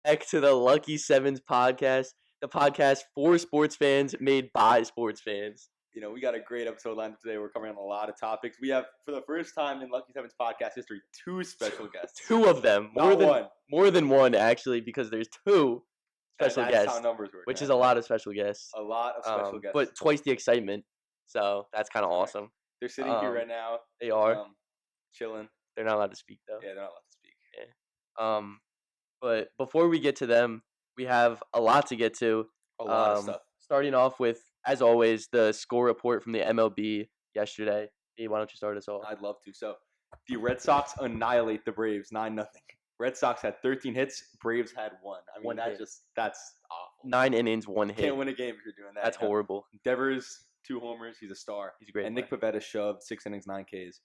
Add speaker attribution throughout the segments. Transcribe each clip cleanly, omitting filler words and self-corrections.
Speaker 1: back to the Lucky Sevens podcast, the podcast for sports fans, made by sports fans.
Speaker 2: We got a great episode lined up today. We're covering a lot of topics. We have, for the first time in Lucky Sevens podcast history, two special guests.
Speaker 1: Two of them, more than one actually, because there's two special
Speaker 2: that's
Speaker 1: guests,
Speaker 2: how numbers work,
Speaker 1: which is a lot of special guests.
Speaker 2: A lot of special guests,
Speaker 1: but twice the excitement. So that's kind of awesome.
Speaker 2: They're sitting here right now.
Speaker 1: They are
Speaker 2: chilling.
Speaker 1: They're not allowed to speak though.
Speaker 2: Yeah, they're not allowed to speak.
Speaker 1: Yeah. But before we get to them, we have a lot to get to.
Speaker 2: A lot of stuff.
Speaker 1: Starting off with, as always, the score report from the MLB yesterday. Hey, why don't you start us off?
Speaker 2: I'd love to. So, the Red Sox annihilate the Braves 9-0. Red Sox had 13 hits. Braves had 1. I mean, that's awful.
Speaker 1: 9 innings, 1 hit.
Speaker 2: Can't win a game if you're doing that.
Speaker 1: That's horrible.
Speaker 2: Devers, 2 homers. He's a star.
Speaker 1: He's a great.
Speaker 2: And Nick Pivetta shoved 6 innings, 9 Ks.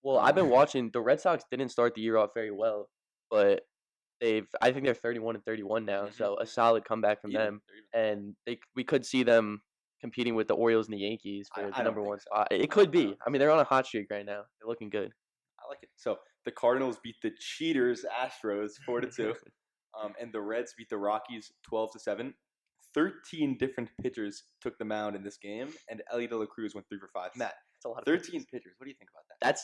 Speaker 1: Well, I've been watching. The Red Sox didn't start the year off very well, but I think they're 31-31 now, so a solid comeback from them. And we could see them competing with the Orioles and the Yankees for the number 1 spot. It could be. I mean, they're on a hot streak right now. They're looking good.
Speaker 2: I like it. So the Cardinals beat the cheaters Astros 4-2, and the Reds beat the Rockies 12-7. 13 different pitchers took the mound in this game, and Ellie De La Cruz went 3 for 5. Matt,
Speaker 1: that's a lot.
Speaker 2: 13 pitchers. What do you think about that?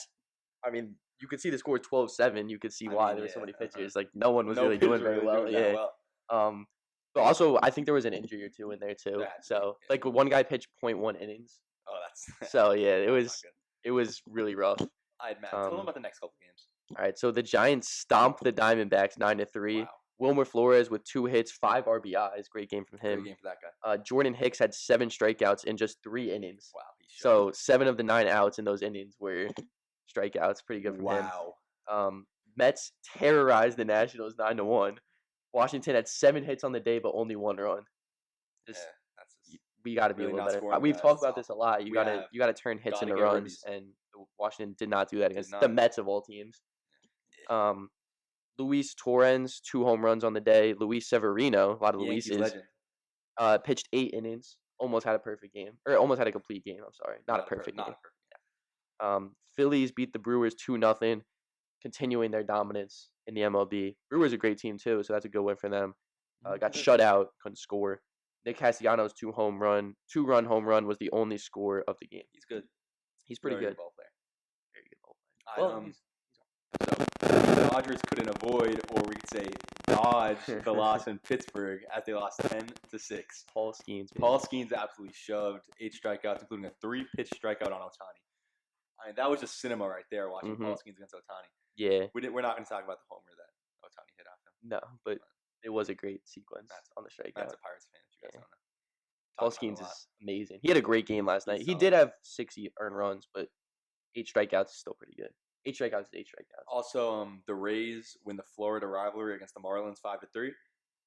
Speaker 1: I mean, you could see the score 12-7. You could see why there were so many pitchers. Like, no one was really doing very well. But also, I think there was an injury or two in there too. So, like, one guy pitched 0.1 innings.
Speaker 2: Oh, that's
Speaker 1: so yeah. It was really rough.
Speaker 2: All right, Matt. Tell them about the next couple games.
Speaker 1: All right, so the Giants stomped the Diamondbacks 9-3. Wow. Wilmer Flores with 2 hits, 5 RBIs. Great game from him.
Speaker 2: Great game for that guy.
Speaker 1: Jordan Hicks had 7 strikeouts in just 3 innings.
Speaker 2: Wow.
Speaker 1: So 7 of the 9 outs in those innings were strikeouts. Pretty good from him.
Speaker 2: Wow.
Speaker 1: Mets terrorized the Nationals 9-1. Washington had 7 hits on the day, but only 1 run. We got to be
Speaker 2: really
Speaker 1: a little better.
Speaker 2: Scoring,
Speaker 1: We've talked about this a lot. You got to turn hits into runs, and Washington did not do that against the Mets of all teams. Luis Torrens, 2 home runs on the day. Luis Severino, a lot of Luises, pitched 8 innings. Almost had a perfect game, or almost had a complete game. I'm sorry, not a perfect game. Phillies beat the Brewers 2-0, continuing their dominance in the MLB. Brewers a great team too, so that's a good win for them. Got shut out, couldn't score. Nick Castellanos' 2-run home run was the only score of the game.
Speaker 2: He's good.
Speaker 1: He's pretty good.
Speaker 2: Ball player.
Speaker 1: Very good ball player.
Speaker 2: So the Dodgers couldn't avoid, or we could say dodge, the loss in Pittsburgh as they lost 10-6.
Speaker 1: Paul Skeens
Speaker 2: absolutely shoved 8 strikeouts, including a 3-pitch strikeout on Ohtani. I mean, that was just cinema right there, watching Paul Skeens against Ohtani.
Speaker 1: Yeah.
Speaker 2: We're not going to talk about the homer that Ohtani hit off him.
Speaker 1: No, but it was a great sequence on the strikeout.
Speaker 2: That's a Pirates fan, if you guys don't know.
Speaker 1: Paul Skeens is amazing. He had a great game last night. He did have 60 earned runs, but 8 strikeouts is still pretty good. 8 strikeouts is 8 strikeouts.
Speaker 2: Also, the Rays win the Florida rivalry against the Marlins 5-3,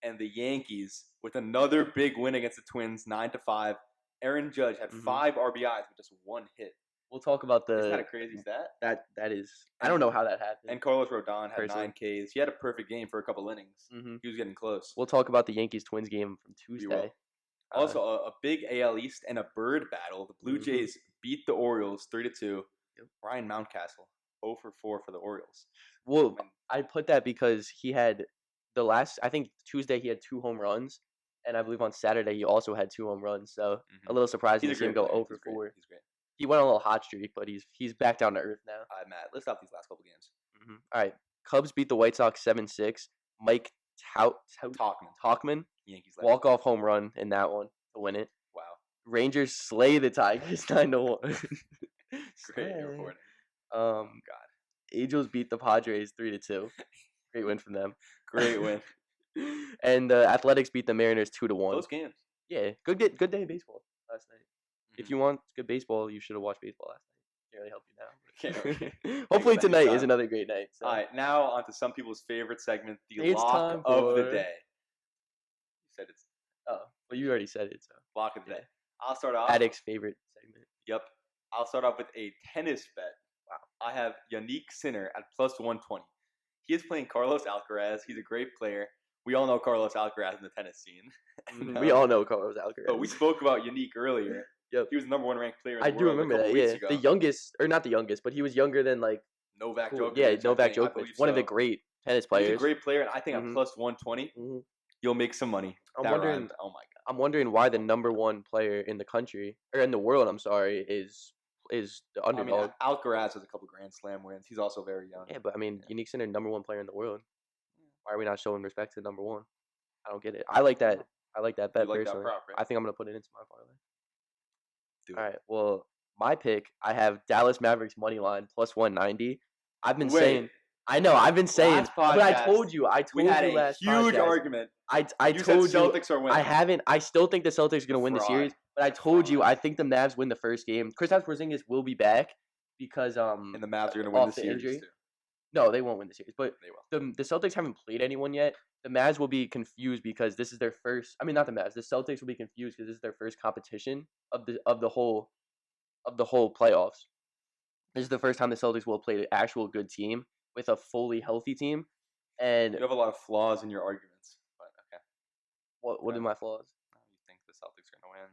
Speaker 2: and the Yankees with another big win against the Twins 9-5. Aaron Judge had 5 RBIs with just 1 hit.
Speaker 1: We'll talk about the.
Speaker 2: Isn't that a crazy stat?
Speaker 1: That is. I don't know how that happened.
Speaker 2: And Carlos Rodon had 9 Ks. He had a perfect game for a couple innings. He was getting close.
Speaker 1: We'll talk about the Yankees-Twins game from Tuesday.
Speaker 2: Also, a big AL East and a bird battle. The Blue Jays beat the Orioles 3-2. Ryan Mountcastle 0 for 4 for the Orioles.
Speaker 1: Well, I put that because he had I think Tuesday he had 2 home runs, and I believe on Saturday he also had 2 home runs. So a little surprising to see him go 0 for 4.
Speaker 2: He's great.
Speaker 1: He went on a little hot streak, but he's back down to earth now.
Speaker 2: All right, Matt, let's stop these last couple games.
Speaker 1: All right, Cubs beat the White Sox 7-6. Mike Tauchman,
Speaker 2: Yankees
Speaker 1: walk-off home run in that one to win it.
Speaker 2: Wow.
Speaker 1: Rangers slay the Tigers 9-1.
Speaker 2: Great reporting.
Speaker 1: God. Angels beat the Padres 3-2. Great win from them.
Speaker 2: Great win.
Speaker 1: And the Athletics beat the Mariners 2-1.
Speaker 2: Those games.
Speaker 1: Yeah, good day of baseball last night. If you want good baseball, you should have watched baseball last night. Can't really help you now. Hopefully tonight is another great night. So.
Speaker 2: All right, now on to some people's favorite segment, the lock of the day. You said it's.
Speaker 1: Oh, well, you already said it. So
Speaker 2: lock of the day. I'll start off.
Speaker 1: Addict's favorite segment.
Speaker 2: Yep. I'll start off with a tennis bet. Wow. I have Yannick Sinner at +120. He is playing Carlos Alcaraz. He's a great player. We all know Carlos Alcaraz in the tennis scene.
Speaker 1: We all know Carlos Alcaraz.
Speaker 2: But we spoke about Yannick earlier.
Speaker 1: Yep.
Speaker 2: He was the number 1 ranked player in the world.
Speaker 1: I do remember that, yeah.
Speaker 2: Ago.
Speaker 1: The youngest, or not the youngest, but he was younger than, like...
Speaker 2: Novak Djokovic.
Speaker 1: Yeah, Novak Djokovic. One of the great tennis
Speaker 2: He's a
Speaker 1: players.
Speaker 2: great player, and I think at plus 120, you'll make some money.
Speaker 1: I'm wondering. Oh my god! I'm wondering why the number one player in the country or in the world, I'm sorry, is the underdog.
Speaker 2: I mean, Alcaraz has a couple Grand Slam wins. He's also very young.
Speaker 1: Yeah, but I mean, Unique Sinner, number one player in the world. Why are we not showing respect to number one? I don't get it. I like that. I like that bet personally. That prop, right? I think I'm gonna put it into my parlay. All right. Well, my pick, I have Dallas Mavericks money line plus 190. I've been saying. I know. I've been saying. But I told you. We had a last
Speaker 2: huge
Speaker 1: podcast,
Speaker 2: argument.
Speaker 1: I told you. Celtics are winning. I haven't. I still think the Celtics are gonna win the series. But I told you I think the Mavs win the first game. Kristaps Porzingis will be back because
Speaker 2: and the Mavs are gonna win the series too.
Speaker 1: No, they won't win the series. But they will. The Celtics haven't played anyone yet. The Mavs will be confused because this is their first. I mean, not the Mavs. The Celtics will be confused because this is their first competition of the whole playoffs. This is the first time the Celtics will play an actual good team with a fully healthy team. And
Speaker 2: you have a lot of flaws in your arguments, but okay.
Speaker 1: What are my flaws?
Speaker 2: You think the Celtics are gonna win,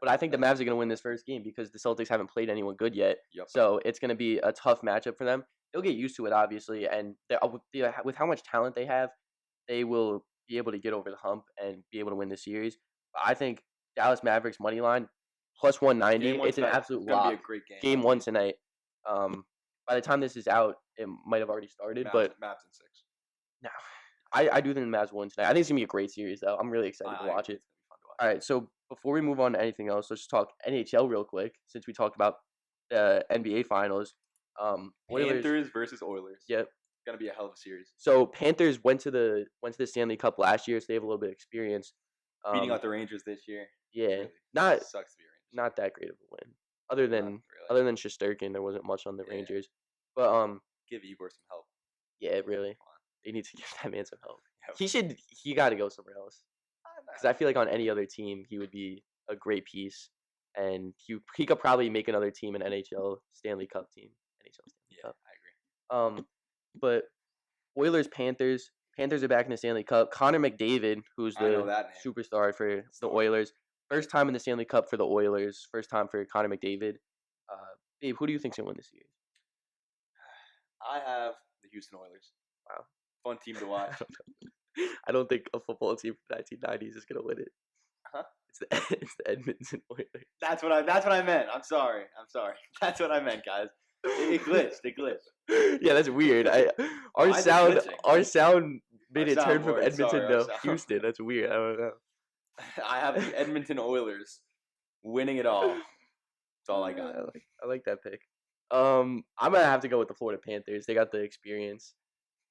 Speaker 1: but I think the Mavs are gonna win this first game because the Celtics haven't played anyone good yet. Yep. So it's gonna be a tough matchup for them. They'll get used to it, obviously, and with how much talent they have, they will be able to get over the hump and be able to win the series. I think Dallas Mavericks money line plus 190. It's an absolute lock. Be a great game. Game 1 tonight. By the time this is out, it might have already started. But
Speaker 2: Mavs in 6.
Speaker 1: No, I do think the Mavs win tonight. I think it's gonna be a great series, though. I'm really excited to watch it. All right, so before we move on to anything else, let's just talk NHL real quick since we talked about the NBA Finals.
Speaker 2: Panthers versus Oilers.
Speaker 1: Yep.
Speaker 2: It's gonna be a hell of a series.
Speaker 1: So Panthers went to the Stanley Cup last year, so they have a little bit of experience.
Speaker 2: Beating out the Rangers this year.
Speaker 1: Yeah, really sucks to be Rangers. Not that great of a win. Other than Shesterkin, there wasn't much on the Rangers. But
Speaker 2: give Igor some help.
Speaker 1: Yeah, really. They need to give that man some help. Yeah. He got to go somewhere else. Because I feel like on any other team, he would be a great piece, and he could probably make another team an NHL Stanley Cup team. Cup.
Speaker 2: I agree.
Speaker 1: But Oilers Panthers are back in the Stanley Cup. Connor McDavid, who's the superstar for the Oilers, first time in the Stanley Cup for the Oilers. First time for Connor McDavid. Babe, who do you think's gonna win this series?
Speaker 2: I have the Houston Oilers.
Speaker 1: Wow,
Speaker 2: fun team to watch.
Speaker 1: I don't think a football team from the 1990s is gonna win it.
Speaker 2: Huh?
Speaker 1: It's the Edmonton Oilers.
Speaker 2: That's what I meant. I'm sorry. That's what I meant, guys. It glitched.
Speaker 1: Yeah, that's weird. Our sound made it turn from Edmonton to Houston. That's weird. I don't know.
Speaker 2: I have the Edmonton Oilers winning it all. That's all I got.
Speaker 1: I like that pick. I'm gonna have to go with the Florida Panthers. They got the experience.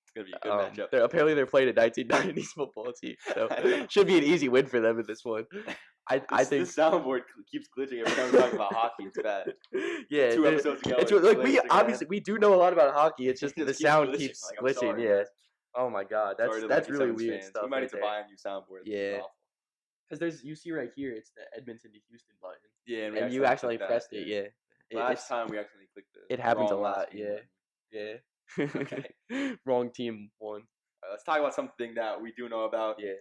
Speaker 2: It's gonna be a good matchup.
Speaker 1: Apparently, they're playing a 1990s football team, so should be an easy win for them in this one. I think
Speaker 2: the soundboard keeps glitching every time we talk about hockey. It's bad.
Speaker 1: Yeah,
Speaker 2: 2 episodes ago.
Speaker 1: It's like we do know a lot about hockey. It's just the sound keeps glitching. Like, yeah. Oh my god, that's really weird stuff.
Speaker 2: You might need to buy a new soundboard.
Speaker 1: Yeah. Because you see right here, it's the Edmonton to Houston button.
Speaker 2: Yeah,
Speaker 1: and you accidentally pressed it. Yeah.
Speaker 2: Last time we accidentally clicked it.
Speaker 1: It happens a lot. Yeah. Okay. Wrong team won.
Speaker 2: Let's talk about something that we do know about.
Speaker 1: Yeah.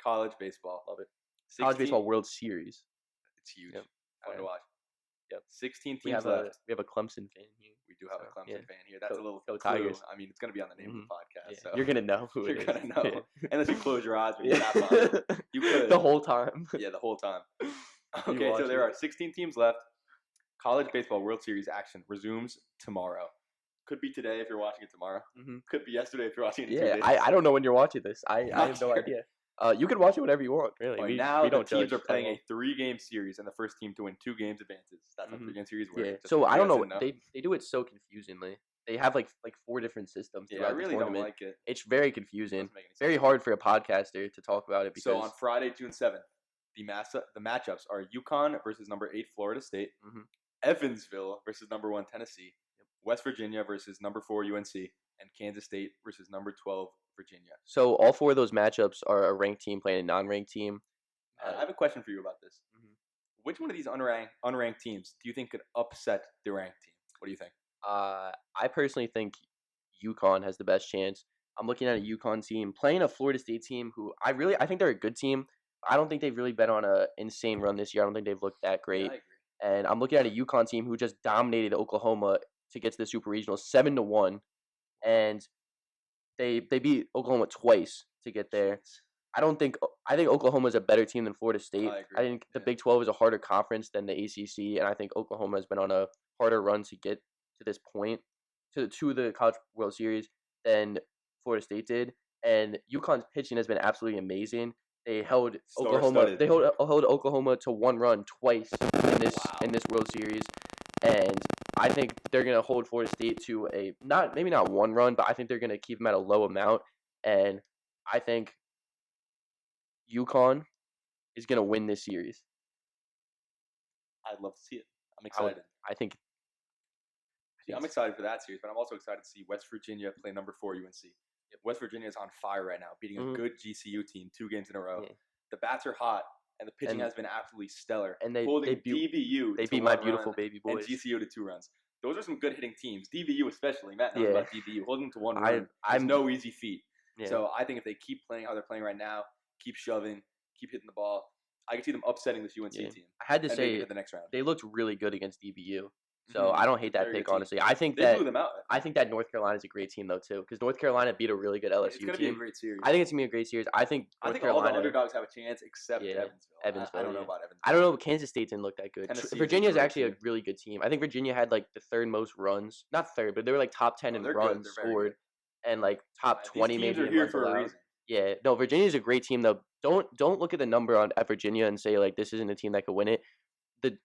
Speaker 2: College baseball.
Speaker 1: Love it. College baseball World Series.
Speaker 2: It's huge. Fun to watch.
Speaker 1: Yep.
Speaker 2: 16 teams left.
Speaker 1: We have a Clemson fan here.
Speaker 2: We do have a Clemson fan here. That's a little
Speaker 1: clue. Tigers.
Speaker 2: I mean, it's going to be on the name of the podcast.
Speaker 1: Yeah.
Speaker 2: So
Speaker 1: you're going to know who
Speaker 2: You're going to know.
Speaker 1: Yeah.
Speaker 2: Unless you close your eyes when you tap on it. You could.
Speaker 1: The whole time.
Speaker 2: Yeah, the whole time. Okay, so there are 16 teams left. College baseball World Series action resumes tomorrow. Could be today if you're watching it tomorrow.
Speaker 1: Mm-hmm.
Speaker 2: Could be yesterday if you're watching it in
Speaker 1: 2
Speaker 2: days.
Speaker 1: I don't know when you're watching this. I have no idea. You can watch it whenever you want, really.
Speaker 2: Now the teams are playing a 3-game series, and the first team to win 2 games advances. That's how 3-game series works.
Speaker 1: Yeah. So I don't know. They do it so confusingly. They have like 4 different systems.
Speaker 2: Yeah, I really don't like it.
Speaker 1: It's very confusing. Very hard for a podcaster to talk about it. Because
Speaker 2: so on Friday, June 7th, the matchups are UConn versus number 8 Florida State, Evansville versus number 1 Tennessee, West Virginia versus number 4 UNC, and Kansas State versus number 12 Virginia. So
Speaker 1: all 4 of those matchups are a ranked team playing a non-ranked team.
Speaker 2: I have a question for you about this. Which one of these unranked teams do you think could upset the ranked team? What do you think?
Speaker 1: I personally think UConn has the best chance. I'm looking at a UConn team playing a Florida State team who I think they're a good team. I don't think they've really been on an insane run this year. I don't think they've looked that great.
Speaker 2: Yeah, I agree.
Speaker 1: And I'm looking at a UConn team who just dominated Oklahoma to get to the Super Regional 7-1. And they beat Oklahoma twice to get there. I think Oklahoma is a better team than Florida State.
Speaker 2: I agree.
Speaker 1: I think the Big 12 is a harder conference than the ACC, and I think Oklahoma has been on a harder run to get to this point, to the College World Series, than Florida State did. And UConn's pitching has been absolutely amazing. They held Oklahoma. They held Oklahoma to 1 run twice in this World Series, and I think they're gonna hold Florida State to maybe not 1 run, but I think they're gonna keep them at a low amount. And I think UConn is gonna win this series.
Speaker 2: I'd love to see it. I'm excited. I'm excited for that series, but I'm also excited to see West Virginia play number 4 UNC. West Virginia is on fire right now, beating a good GCU team 2 games in a row. Yeah. The bats are hot, and the pitching has been absolutely stellar.
Speaker 1: And they
Speaker 2: beat DBU.
Speaker 1: They beat my beautiful baby boys.
Speaker 2: And GCU to 2 runs. Those are some good hitting teams. DBU especially. Matt knows about DBU. Holding them to 1 run is no easy feat. Yeah. So I think if they keep playing how they're playing right now, keep shoving, keep hitting the ball, I can see them upsetting this UNC team.
Speaker 1: I had to say,
Speaker 2: the next round.
Speaker 1: They looked really good against DBU. So I don't hate that pick, honestly. I think
Speaker 2: they blew them out.
Speaker 1: I think that North Carolina is a great team, though, too, because North Carolina beat a really good LSU team.
Speaker 2: It's going to be a great series.
Speaker 1: I think it's going to be a great series. I think
Speaker 2: all the underdogs have a chance except Evansville. I don't know about Evansville.
Speaker 1: I don't know. Kansas State didn't look that good. Virginia is actually a really good team. I think Virginia had like the 3rd most runs. Not 3rd, but they were like top 10 in runs scored and like top 20 maybe in runs allowed. Yeah. No, Virginia's a great team, though. Don't look at the number at Virginia and say like this isn't a team that could win it.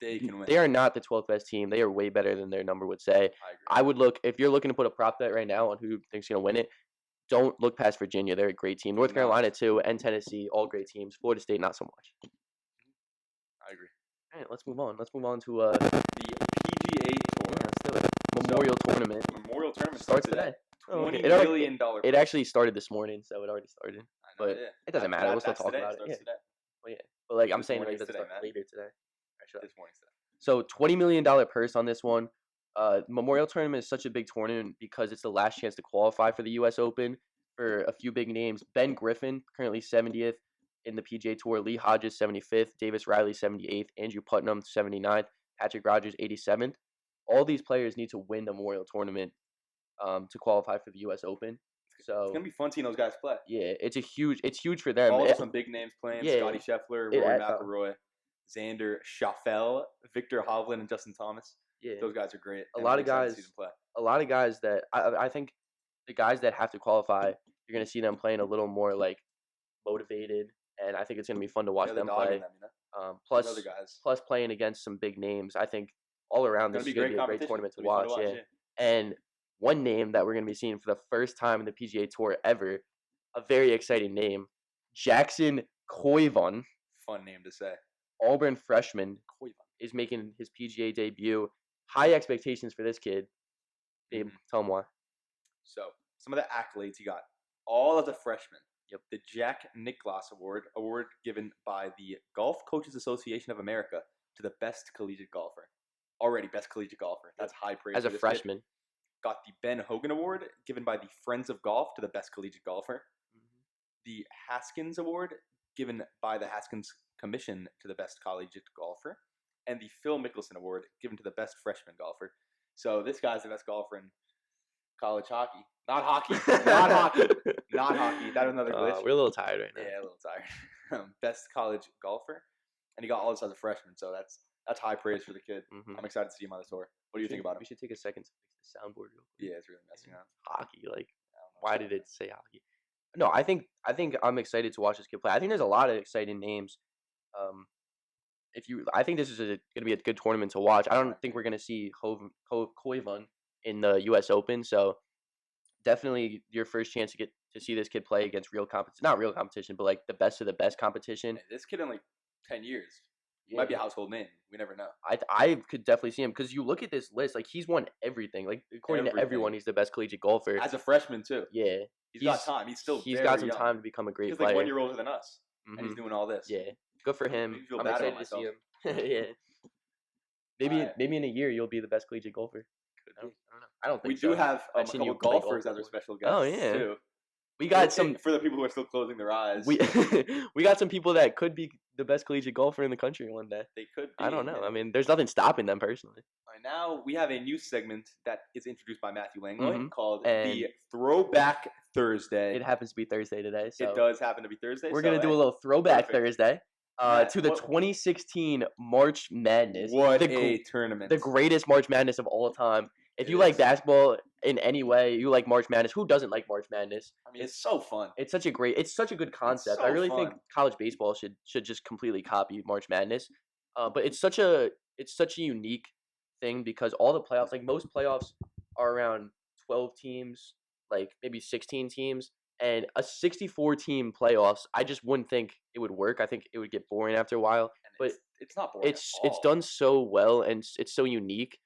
Speaker 2: They can win.
Speaker 1: They are not the 12th best team. They are way better than their number would say. I would look, if you're looking to put a prop bet right now on who thinks going to win it, don't look past Virginia. They're a great team. North Carolina, too, and Tennessee, all great teams. Florida State, not so much.
Speaker 2: I agree.
Speaker 1: All right, let's move on. Let's move on to
Speaker 2: the PGA Tour.
Speaker 1: Yeah, let's do it. Memorial Tournament.
Speaker 2: Memorial Tournament
Speaker 1: starts today.
Speaker 2: $20 million.
Speaker 1: It actually started this morning, so it already started.
Speaker 2: I know,
Speaker 1: but it doesn't matter. We'll still talk about it.
Speaker 2: Today.
Speaker 1: Well, yeah. But like I'm saying, it doesn't start later today.
Speaker 2: This morning today.
Speaker 1: So $20 million purse on this one. Memorial Tournament is such a big tournament because it's the last chance to qualify for the U.S. Open for a few big names. Ben Griffin, currently 70th in the PGA Tour. Lee Hodges, 75th. Davis Riley, 78th. Andrew Putnam, 79th. Patrick Rogers, 87th. All these players need to win the Memorial Tournament to qualify for the U.S. Open. So
Speaker 2: it's gonna be fun seeing those guys play.
Speaker 1: Yeah, it's huge for them.
Speaker 2: Some big names playing. Scotty Scheffler, Rory McIlroy, Xander Schauffele, Victor Hovland, and Justin Thomas. Yeah, those guys are great.
Speaker 1: A lot of guys that I think the guys that have to qualify, you're gonna see them playing a little more like motivated, and I think it's gonna be fun to watch them play. Plus playing against some big names, I think all around this is gonna be a great tournament to watch. Yeah, and one name that we're gonna be seeing for the first time in the PGA Tour ever, a very exciting name, Jackson Koivon.
Speaker 2: Fun name to say.
Speaker 1: Auburn freshman is making his PGA debut. High expectations for this kid. Babe, tell him why.
Speaker 2: So, some of the accolades he got. All of the freshmen. Yep. The Jack Nicklaus award given by the Golf Coaches Association of America to the best collegiate golfer. Already best collegiate golfer. That's high praise.
Speaker 1: As a freshman.
Speaker 2: Kid. Got the Ben Hogan Award given by the Friends of Golf to the best collegiate golfer. The Haskins Award given by the Haskins Commission to the best collegiate golfer, and the Phil Mickelson Award given to the best freshman golfer. So this guy's the best golfer in college hockey. Not hockey. Not hockey. Not hockey. That was another glitch.
Speaker 1: We're a little tired right now.
Speaker 2: Yeah, a little tired. Best college golfer, and he got all this as a freshman. So that's high praise for the kid. I'm excited to see him on the tour. What do you think about him?
Speaker 1: We should take a second to fix the soundboard real quick.
Speaker 2: Yeah, it's really messing up.
Speaker 1: Hockey, like, why did it say hockey? No, I think I'm excited to watch this kid play. I think there's a lot of exciting names. I think this is going to be a good tournament to watch. I don't think we're going to see Koivon in the U.S. Open, so definitely your first chance to get to see this kid play against not real competition, but like the best of the best competition.
Speaker 2: Hey, this kid in like 10 years might be a household name. We never know.
Speaker 1: I could definitely see him because you look at this list, like he's won everything. Like according to everyone, he's the best collegiate golfer
Speaker 2: as a freshman too.
Speaker 1: Yeah,
Speaker 2: he's got time. He's
Speaker 1: got some
Speaker 2: young.
Speaker 1: time to become a great player.
Speaker 2: He's like 1 year older than us, and he's doing all this.
Speaker 1: Yeah. Good for him. I'm excited to see him. Yeah. Maybe in a year you'll be the best collegiate golfer.
Speaker 2: I don't know. I don't think we do have a couple golfers as our special guests.
Speaker 1: Oh yeah.
Speaker 2: Too.
Speaker 1: We got some
Speaker 2: for the people who are still closing their eyes.
Speaker 1: We we got some people that could be the best collegiate golfer in the country one day.
Speaker 2: They could be.
Speaker 1: I don't know.
Speaker 2: Yeah.
Speaker 1: I mean, there's nothing stopping them personally.
Speaker 2: All right, now we have a new segment that is introduced by Matthew Langlois called
Speaker 1: And
Speaker 2: the Throwback Thursday.
Speaker 1: It happens to be Thursday today, so
Speaker 2: it does happen to be Thursday.
Speaker 1: We're gonna do a little Throwback Thursday
Speaker 2: Matt,
Speaker 1: to the 2016 March Madness.
Speaker 2: What a tournament!
Speaker 1: The greatest March Madness of all time. If you like basketball in any way, you like March Madness. Who doesn't like March Madness?
Speaker 2: I mean, it's so fun.
Speaker 1: It's such a good concept.
Speaker 2: So
Speaker 1: I really think college baseball should just completely copy March Madness. But it's such a unique thing because all the playoffs, like most playoffs, are around 12 teams, like maybe 16 teams, and a 64 team playoffs. I just wouldn't think it would work. I think it would get boring after a while. But
Speaker 2: it's not boring.
Speaker 1: It's done so well and it's so unique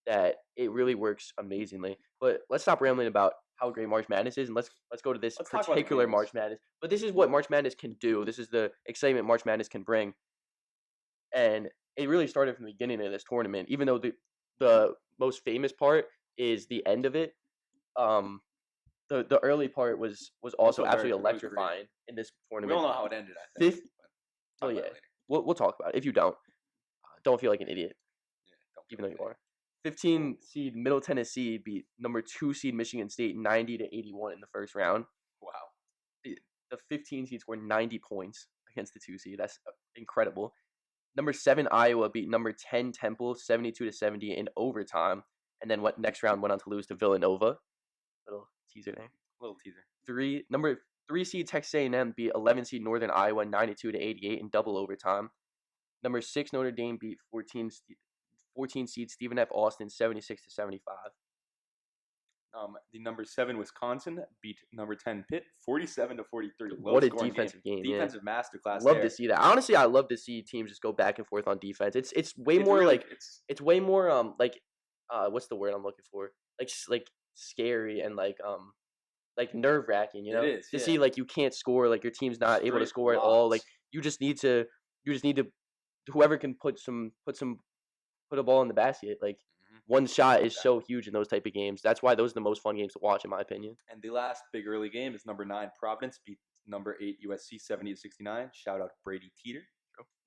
Speaker 1: that it really works amazingly. But let's stop rambling about how great March Madness is and let's go to this particular March Madness. But this is what March Madness can do. This is the excitement March Madness can bring. And it really started from the beginning of this tournament. Even though the most famous part is the end of it, the early part was also absolutely electrifying in this tournament.
Speaker 2: We all know how it ended, I think.
Speaker 1: Oh yeah, we'll talk about it. If you don't feel like an idiot, even though you are. 15 seed Middle Tennessee beat number 2 seed Michigan State 90-81 in the first round.
Speaker 2: Wow.
Speaker 1: The 15 seed scored 90 points against the 2 seed. That's incredible. Number 7 Iowa beat number 10 Temple 72-70 in overtime, and then next round went on to lose to Villanova. Little teaser there. Number 3 seed Texas A&M beat 11 seed Northern Iowa 92-88 in double overtime. Number 6 Notre Dame beat 14 seed Stephen F. Austin 76-75.
Speaker 2: The number 7 Wisconsin beat number 10 Pitt 47-43.
Speaker 1: What a defensive game!
Speaker 2: Defensive masterclass.
Speaker 1: Love to see that. Honestly, I love to see teams just go back and forth on defense. It's way more really, it's way more what's the word I'm looking for? Like scary and like nerve wracking. You know,
Speaker 2: it is,
Speaker 1: to see like you can't score, like your team's not able to score at all. Like you just need to whoever can put a ball in the basket. Like one shot is so huge in those type of games. That's why those are the most fun games to watch, in my opinion.
Speaker 2: And the last big early game is number 9 Providence beat number 8 USC 70-69. Shout out Brady Teeter,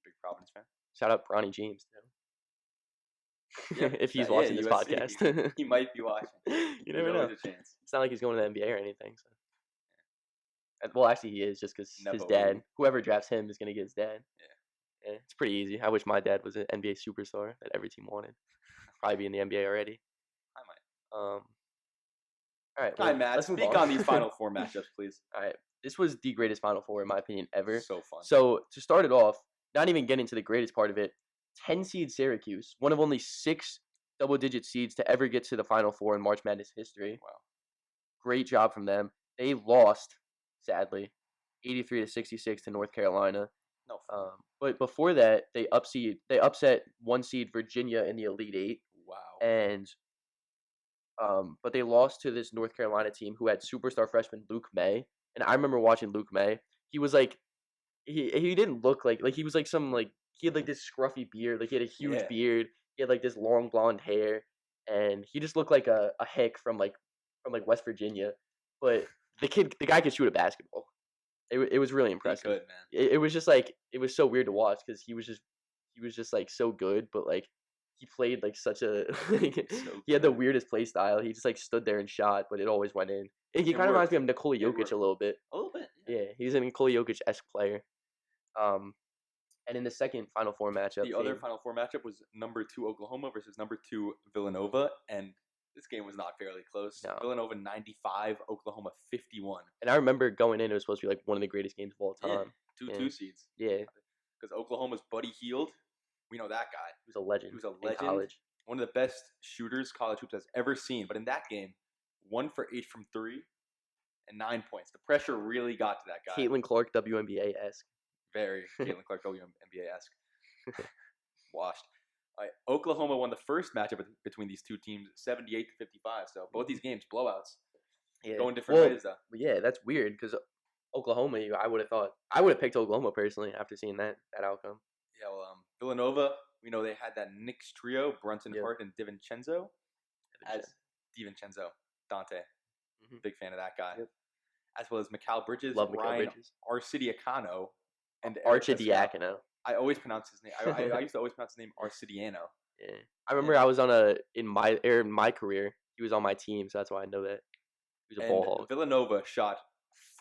Speaker 2: big Providence fan.
Speaker 1: Shout out Bronny James too.
Speaker 2: Yeah,
Speaker 1: if he's watching this podcast,
Speaker 2: he might be watching.
Speaker 1: You never know.
Speaker 2: Chance.
Speaker 1: It's not like he's going to the NBA or anything. So. Well, actually, he is just because his dad, whoever drafts him, is going to get his dad. Yeah, it's pretty easy. I wish my dad was an NBA superstar that every team wanted. Probably be in the NBA already.
Speaker 2: I might.
Speaker 1: All right.
Speaker 2: Well, Matt. Speak on these Final Four matchups, please.
Speaker 1: All right. This was the greatest Final Four, in my opinion, ever.
Speaker 2: So fun.
Speaker 1: So, to start it off, not even getting to the greatest part of it, 10 seed Syracuse, one of only 6 double-digit seeds to ever get to the Final Four in March Madness history.
Speaker 2: Wow.
Speaker 1: Great job from them. They lost, sadly, 83-66 to North Carolina.
Speaker 2: No.
Speaker 1: But before that, they upset 1 seed Virginia in the Elite Eight.
Speaker 2: Wow.
Speaker 1: And but they lost to this North Carolina team who had superstar freshman Luke May. And I remember watching Luke May. He was like, he didn't look like he was like he had like this scruffy beard, like he had a huge beard. He had like this long blonde hair, and he just looked like a hick from West Virginia. But the guy could shoot a basketball. It was really impressive.
Speaker 2: Good, man.
Speaker 1: It was just like it was so weird to watch because he was just like so good, but like he played like such a he had the weirdest play style. He just like stood there and shot, but it always went in. He kind of reminds me of Nikola Jokic a little bit.
Speaker 2: A little bit.
Speaker 1: Yeah, he's a Nikola Jokic-esque player. And in the second Final Four matchup,
Speaker 2: the other Final Four matchup was number 2 Oklahoma versus number 2 Villanova, and this game was not fairly close. No. Villanova 95, Oklahoma 51.
Speaker 1: And I remember going in, it was supposed to be like one of the greatest games of all time.
Speaker 2: Yeah, 2 seeds.
Speaker 1: Yeah.
Speaker 2: Because Oklahoma's Buddy Hield, we know that guy.
Speaker 1: He was a legend.
Speaker 2: He was a legend.
Speaker 1: In college.
Speaker 2: One of the best shooters college hoops has ever seen. But in that game, 1 for 8 from 3 and 9 points. The pressure really got to that guy.
Speaker 1: Caitlin Clark, WNBA-esque.
Speaker 2: Very Caitlin Clark, WNBA-esque. Washed. Oklahoma won the first matchup between these two teams, 78-55. So both these games blowouts.
Speaker 1: Yeah.
Speaker 2: Going different ways though.
Speaker 1: Yeah, that's weird because Oklahoma. I would have picked Oklahoma personally after seeing that outcome.
Speaker 2: Yeah, well, Villanova. We know they had that Knicks trio: Brunson Hart and DiVincenzo. Dante. Big fan of that guy.
Speaker 1: Yep.
Speaker 2: as well as Mikal Bridges,
Speaker 1: Love Mikal
Speaker 2: Ryan
Speaker 1: Bridges.
Speaker 2: Arcidiacono, and Eric
Speaker 1: Arcidiacono.
Speaker 2: I always pronounce his name. I used to always pronounce his name Arcidiano.
Speaker 1: Yeah. I remember I was on in my career. He was on my team, so that's why I know that. He was a ball hog.
Speaker 2: Villanova shot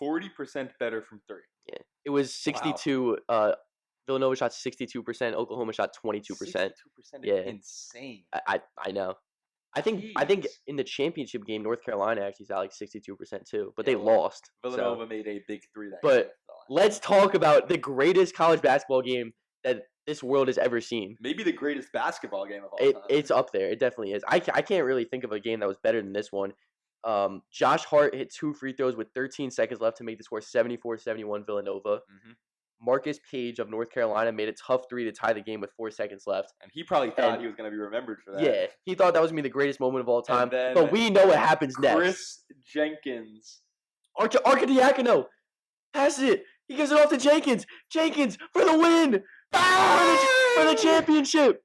Speaker 2: 40% better from three.
Speaker 1: Yeah. It was 62. Wow. Villanova shot 62%. Oklahoma shot 22%.
Speaker 2: 62% is insane.
Speaker 1: I know. I think in the championship game, North Carolina actually shot like 62% too, but they lost.
Speaker 2: Villanova made a big three that
Speaker 1: game. But let's talk about the greatest college basketball game that this world has ever seen.
Speaker 2: Maybe the greatest basketball game of all time.
Speaker 1: It's up there. It definitely is. I can't really think of a game that was better than this one. Josh Hart hit 2 free throws with 13 seconds left to make the score 74-71 Villanova.
Speaker 2: Mm-hmm.
Speaker 1: Marcus Page of North Carolina made a tough 3 to tie the game with 4 seconds left.
Speaker 2: And he probably thought he was going to be remembered for that.
Speaker 1: Yeah, he thought that was going to be the greatest moment of all time. But we know what happens next.
Speaker 2: Chris Jenkins.
Speaker 1: Arcidiacono passes it. He gives it off to Jenkins. Jenkins for the win. For the championship.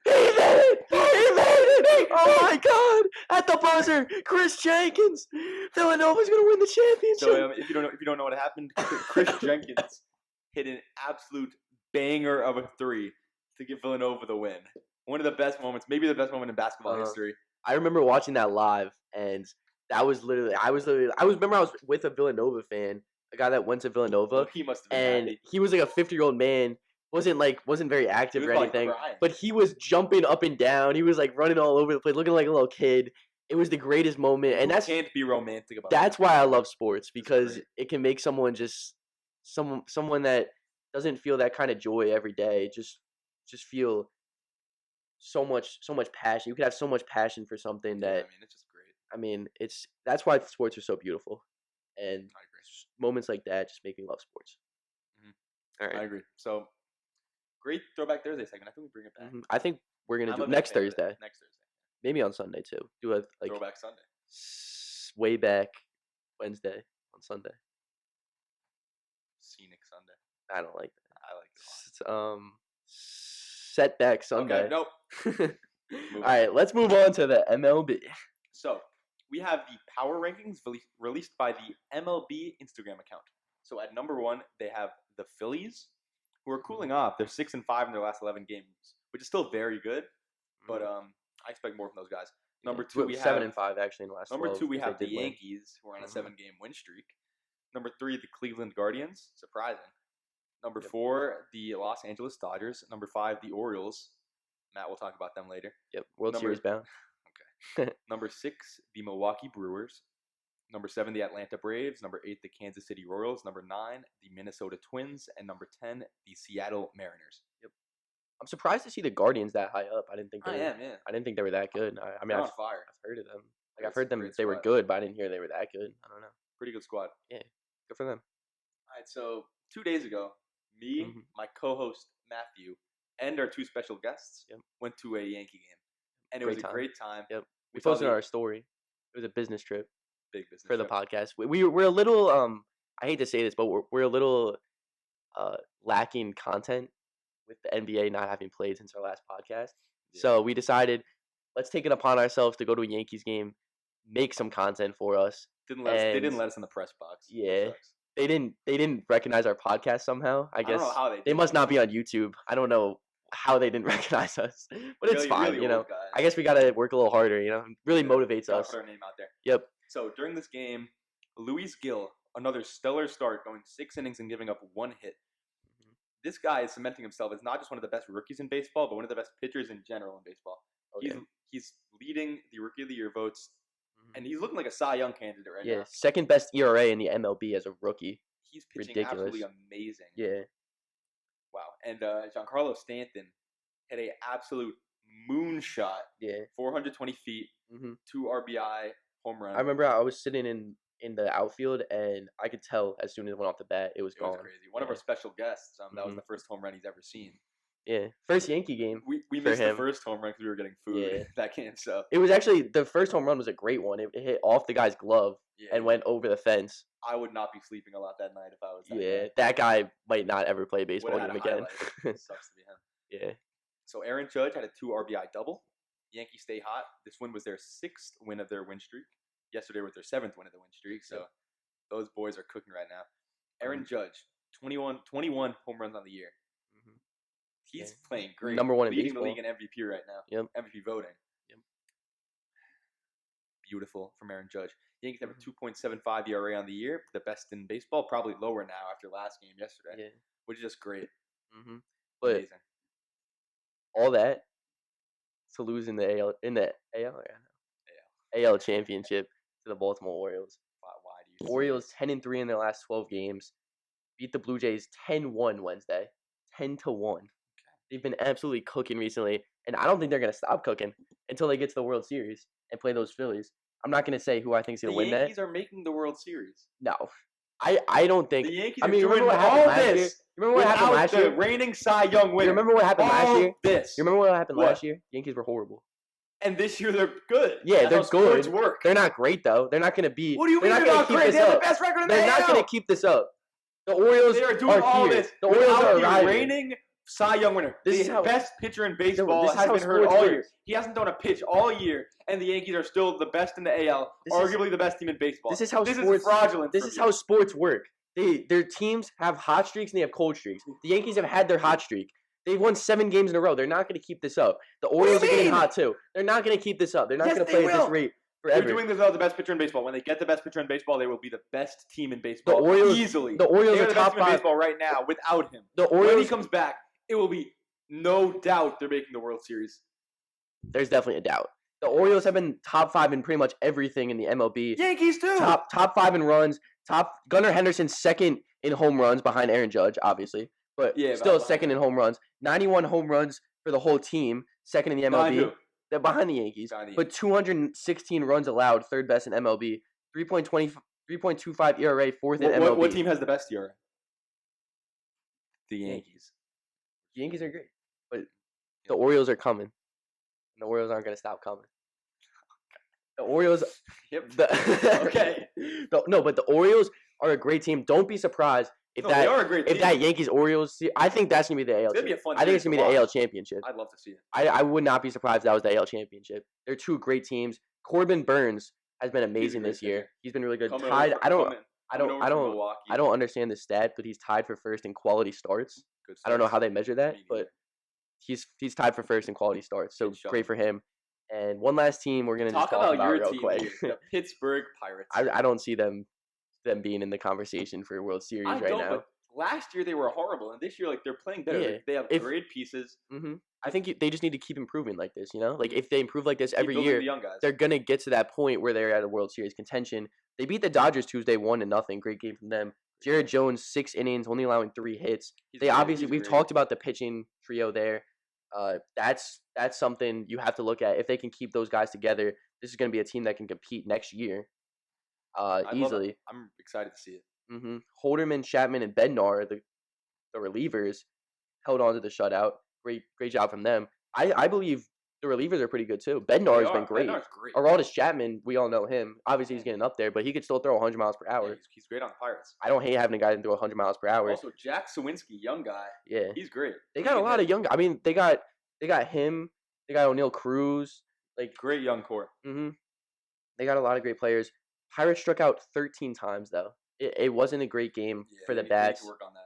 Speaker 1: He made it! He made it! Oh my God! At the buzzer, Chris Jenkins. Villanova's going to win the championship.
Speaker 2: So if you don't know what happened, Chris Jenkins hit an absolute banger of a 3 to give Villanova the win. One of the best moments, maybe the best moment in basketball history.
Speaker 1: I remember watching that live, and that was literally. I was with a Villanova fan, a guy that went to Villanova.
Speaker 2: Well, he must have been happy.
Speaker 1: He was like a 50-year-old man. Wasn't very active or anything, but he was jumping up and down. He was like running all over the place, looking like a little kid. It was the greatest moment, and that
Speaker 2: can't be romantic about.
Speaker 1: That's why I love sports, because it can make someone just someone that doesn't feel that kind of joy every day just feel so much passion. You could have so much passion for something that.
Speaker 2: I mean, it's just great.
Speaker 1: I mean, that's why sports are so beautiful, and moments like that just make me love sports.
Speaker 2: Mm-hmm. All right, I agree. So. Great Throwback Thursday segment. I think we bring it back.
Speaker 1: Mm-hmm. I think we're gonna do next Thursday.
Speaker 2: Next Thursday.
Speaker 1: Maybe on Sunday too. Do a
Speaker 2: Throwback Sunday.
Speaker 1: Way back Wednesday on Sunday.
Speaker 2: Scenic Sunday.
Speaker 1: I don't like that.
Speaker 2: I like it.
Speaker 1: Setback Sunday.
Speaker 2: Okay, nope.
Speaker 1: All right, let's move on to the MLB.
Speaker 2: So we have the power rankings released by the MLB Instagram account. So at number 1, they have the Phillies, who are cooling off. They're 6-5 in their last 11 games, which is still very good. But I expect more from those guys. Number 2, we have
Speaker 1: 7-5 actually in the last.
Speaker 2: Number 2, we have the Yankees, who are on a 7-game win streak. Number 3, the Cleveland Guardians, surprising. Number 4, the Los Angeles Dodgers. Number 5, the Orioles. Matt will talk about them later.
Speaker 1: Yep, World Series bound.
Speaker 2: Okay. Number 6, the Milwaukee Brewers. Number 7, the Atlanta Braves. Number 8, the Kansas City Royals. Number 9, the Minnesota Twins. And number 10, the Seattle Mariners.
Speaker 1: Yep. I'm surprised to see the Guardians that high up. I didn't think
Speaker 2: yeah.
Speaker 1: I didn't think they were that good. I mean,
Speaker 2: on fire.
Speaker 1: I've heard of them. I've heard them. They were good, but I didn't hear they were that good. I don't know.
Speaker 2: Pretty good squad.
Speaker 1: Yeah, good for them.
Speaker 2: All right, so 2 days ago, me, my co-host Matthew, and our 2 special guests went to a Yankee game, and it was a great time.
Speaker 1: Yep. We posted on our story. It was a business trip.
Speaker 2: Big business
Speaker 1: for the podcast. We're a little I hate to say this, but we're a little lacking content with the NBA not having played since our last podcast. Yeah. So we decided, let's take it upon ourselves to go to a Yankees game, make some content for us.
Speaker 2: They didn't let us in the press box.
Speaker 1: Yeah. They didn't recognize our podcast somehow. I guess
Speaker 2: don't know how
Speaker 1: they must not be on YouTube. I don't know how they didn't recognize us. But it's fine,
Speaker 2: really
Speaker 1: know. I guess we gotta work a little harder, It really motivates us.
Speaker 2: Put our name out there.
Speaker 1: Yep.
Speaker 2: So during this game, Luis Gil, another stellar start, going 6 innings and giving up 1 hit. This guy is cementing himself as not just one of the best rookies in baseball, but one of the best pitchers in general in baseball. Okay. He's leading the Rookie of the Year votes, and he's looking like a Cy Young candidate right now. Yeah,
Speaker 1: second best ERA in the MLB as a rookie.
Speaker 2: He's pitching absolutely amazing.
Speaker 1: Yeah.
Speaker 2: Wow. And Giancarlo Stanton hit an absolute moonshot.
Speaker 1: Yeah.
Speaker 2: 420 feet, 2 RBI home run.
Speaker 1: I remember I was sitting in the outfield, and I could tell as soon as it went off the bat, it was gone.
Speaker 2: It was crazy. One of our special guests, that was the first home run he's ever seen.
Speaker 1: Yeah, first Yankee game.
Speaker 2: We missed the first home run because we were getting food that game. So
Speaker 1: it was actually the first home run was a great one. It hit off the guy's glove and went over the fence.
Speaker 2: I would not be sleeping a lot that night if I was.
Speaker 1: That guy might not ever play baseball game again.
Speaker 2: Sucks to be him.
Speaker 1: Yeah.
Speaker 2: So Aaron Judge had a 2 RBI double. Yankees stay hot. This win was their 6th win of their win streak. Yesterday was their 7th win of the win streak. So Those boys are cooking right now. Aaron Judge, 21 home runs on the year. He's playing great.
Speaker 1: Number one in
Speaker 2: leading
Speaker 1: baseball.
Speaker 2: the league in MVP right now.
Speaker 1: Yep.
Speaker 2: MVP voting.
Speaker 1: Yep.
Speaker 2: Beautiful from Aaron Judge. Yankees have a 2.75 ERA on the year, the best in baseball. Probably lower now after last game yesterday, which is just great.
Speaker 1: But
Speaker 2: amazing.
Speaker 1: All that to lose in the AL championship to the Baltimore Orioles.
Speaker 2: Why do you?
Speaker 1: Orioles 10-3 in their last 12 games. Beat the Blue Jays 10-1 Wednesday. 10-1. They've been absolutely cooking recently, and I don't think they're gonna stop cooking until they get to the World Series and play those Phillies. I'm not gonna say who I think is gonna win that.
Speaker 2: The Yankees are making the World Series.
Speaker 1: No, I don't think.
Speaker 2: The Yankees
Speaker 1: are doing
Speaker 2: remember what happened last year?
Speaker 1: Remember what happened last year?
Speaker 2: The reigning Cy Young winner.
Speaker 1: You remember what happened last year? You remember what happened last year? Yankees were horrible.
Speaker 2: And this year they're good.
Speaker 1: Yeah, they're good.
Speaker 2: Work.
Speaker 1: They're not great though. They're not gonna be.
Speaker 2: What do you mean they're not great? They have the best record in the AL.
Speaker 1: They're not gonna keep this up. The Orioles
Speaker 2: they are doing all
Speaker 1: here.
Speaker 2: this.
Speaker 1: The Orioles are
Speaker 2: the reigning Cy Young winner.
Speaker 1: This
Speaker 2: the best pitcher in baseball has been hurt all year. He hasn't done a pitch all year, and the Yankees are still the best in the AL, arguably the best team in baseball.
Speaker 1: This is how
Speaker 2: this is fraudulent.
Speaker 1: This is how sports work. Their teams have hot streaks and they have cold streaks. The Yankees have had their hot streak. They've won 7 games in a row. They're not going to keep this up. The Orioles are getting hot too. They're not going to keep this up. They're not going to play at this rate forever.
Speaker 2: They're doing this without the best pitcher in baseball. When they get the best pitcher in baseball, they will be the best team in baseball.
Speaker 1: The Orioles,
Speaker 2: easily.
Speaker 1: The Orioles
Speaker 2: are
Speaker 1: the
Speaker 2: top
Speaker 1: top 5
Speaker 2: in baseball right now without him.
Speaker 1: The Orioles,
Speaker 2: when he comes back, it will be no doubt they're making the World Series.
Speaker 1: There's definitely a doubt. The Orioles have been top 5 in pretty much everything in the MLB.
Speaker 2: Yankees too.
Speaker 1: Top 5 in runs. Gunnar Henderson's second in home runs behind Aaron Judge, obviously, but still second in home runs. 91 home runs for the whole team, second in the MLB. They're behind the Yankees, but 216 runs allowed, third best in MLB. 3.25 ERA, fourth in MLB.
Speaker 2: What team has the best ERA? The Yankees.
Speaker 1: The Yankees are great, but the Orioles are coming. And the Orioles aren't going to stop coming. The Orioles.
Speaker 2: Yep.
Speaker 1: Okay. No, but the Orioles are a great team. Don't be surprised if
Speaker 2: they are a great team.
Speaker 1: that Yankees Orioles. I think that's gonna be the AL.
Speaker 2: It's gonna be a fun.
Speaker 1: I think it's gonna be the AL championship.
Speaker 2: I'd love to see it.
Speaker 1: I would not be surprised if that was the AL championship. They're two great teams. Corbin Burns has been amazing this year. He's been really good. Tied. I don't understand the stat, but he's tied for first in quality starts. I don't know how they measure that, but he's tied for first in quality starts. So great for him. And one last team we're gonna just talk about real quick.
Speaker 2: The Pittsburgh Pirates.
Speaker 1: I don't see them being in the conversation for World Series right now.
Speaker 2: But last year they were horrible, and this year they're playing better.
Speaker 1: Yeah.
Speaker 2: They have great pieces.
Speaker 1: I think they just need to keep improving like this. Like if they improve like this every year, they're gonna get to that point where they're at a World Series contention. They beat the Dodgers Tuesday 1-0. Great game from them. Jared Jones 6 innings, only allowing 3 hits. We've talked about the pitching trio there. That's something you have to look at. If they can keep those guys together, this is going to be a team that can compete next year easily.
Speaker 2: I'm excited to see it.
Speaker 1: Holderman, Chapman, and Bednar, the relievers, held on to the shutout. Great job from them. I believe the relievers are pretty good too. Bednar has been great.
Speaker 2: Bednar's great.
Speaker 1: Aroldis Chapman, we all know him. Obviously, he's getting up there, but he could still throw 100 miles per hour.
Speaker 2: Yeah, he's great on the Pirates.
Speaker 1: I don't hate having a guy that throw 100 miles per hour.
Speaker 2: Also, Jack Sawinski, young guy.
Speaker 1: Yeah,
Speaker 2: he's great.
Speaker 1: They got a lot of young guys. I mean, they got him. They got O'Neal Cruz.
Speaker 2: Great young core.
Speaker 1: They got a lot of great players. Pirates struck out 13 times though. It wasn't a great game for the bats.
Speaker 2: They need to work on that.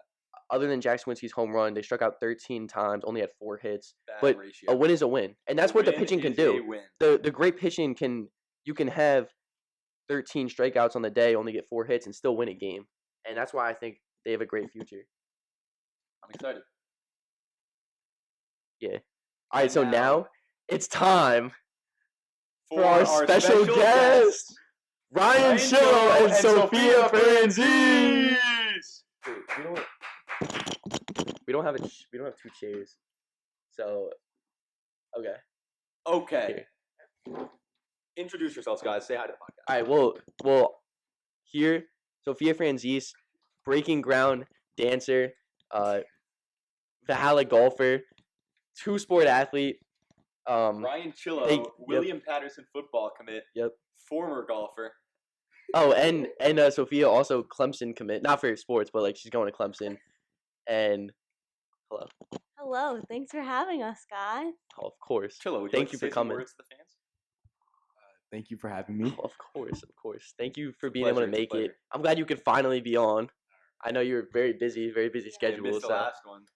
Speaker 1: Other than Jack Sawinski's home run, they struck out 13 times, only had 4 hits.
Speaker 2: Bad
Speaker 1: ratio. A win is a win, and that's what the pitching can do. The great pitching you can have 13 strikeouts on the day, only get 4 hits, and still win a game. And that's why I think they have a great future.
Speaker 2: I'm excited.
Speaker 1: Yeah. All right, so now it's time for our special guest, Ryan Chillo and Sofia Franzese. Dude, we don't have 2 chairs, so
Speaker 2: okay. Introduce yourselves, guys. Say hi to the podcast.
Speaker 1: All right. Well, here, Sofia Franzese, breaking ground dancer, Valhalla golfer, 2-sport athlete.
Speaker 2: Ryan Chillo, William Patterson football commit.
Speaker 1: Yep.
Speaker 2: Former golfer.
Speaker 1: Oh, and Sofia also Clemson commit, not for sports, but she's going to Clemson. And hello.
Speaker 3: Hello, thanks for having us, guys.
Speaker 1: Oh, of course.
Speaker 2: Chillo,
Speaker 1: thank you for coming.
Speaker 2: Words to the fans? Thank you for having me.
Speaker 1: Oh, of course. Thank you for being able to make it. I'm glad you could finally be on. I know you're very busy schedule.
Speaker 2: Missed the last one.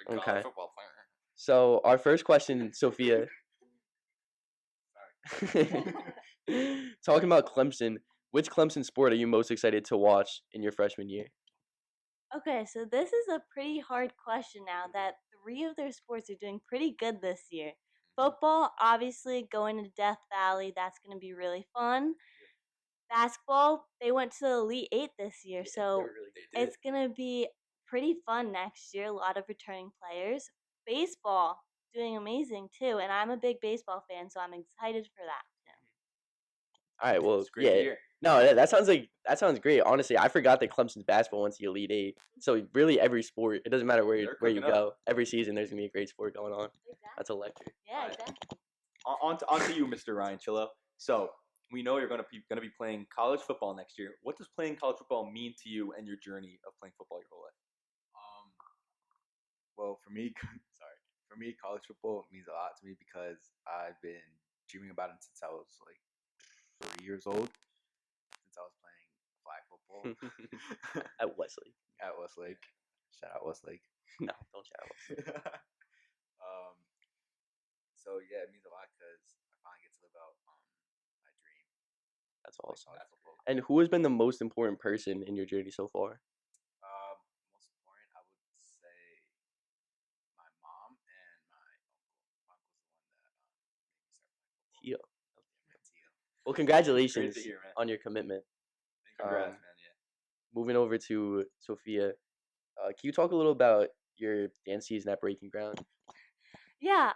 Speaker 1: Okay. Football player. So our first question, Sophia. Talking about Clemson, which Clemson sport are you most excited to watch in your freshman year?
Speaker 3: Okay, so this is a pretty hard question now that 3 of their sports are doing pretty good this year. Football, obviously, going to Death Valley, that's going to be really fun. Basketball, they went to the Elite Eight this year, so it's going to be pretty fun next year. A lot of returning players. Baseball, doing amazing too, and I'm a big baseball fan, so I'm excited for that too.
Speaker 1: All right, well, yeah. No, that sounds great. Honestly, I forgot that Clemson's basketball went to the Elite Eight. So really, every sport, it doesn't matter where you go. Every season, there's gonna be a great sport going on.
Speaker 3: Exactly.
Speaker 1: That's electric.
Speaker 3: Yeah, exactly.
Speaker 2: On to you, Mr. Ryan Chillo. So we know you're gonna be playing college football next year. What does playing college football mean to you and your journey of playing football your whole life?
Speaker 4: Well, for me, college football means a lot to me because I've been dreaming about it since I was like 3 years old. Since I was playing flag football
Speaker 1: At Westlake.
Speaker 4: Shout out Westlake.
Speaker 1: No, don't shout out Westlake.
Speaker 4: So yeah, it means a lot because I finally get to live out my dream.
Speaker 1: That's awesome. And who has been the most important person in your journey so far?
Speaker 4: Most important, I would say my mom and my uncle. My uncle's the one that made me start playing football.
Speaker 1: Tio. Well, congratulations on your commitment.
Speaker 2: Congrats, man. Yeah.
Speaker 1: Moving over to Sophia, can you talk a little about your dance season at Breaking Ground?
Speaker 3: Yeah,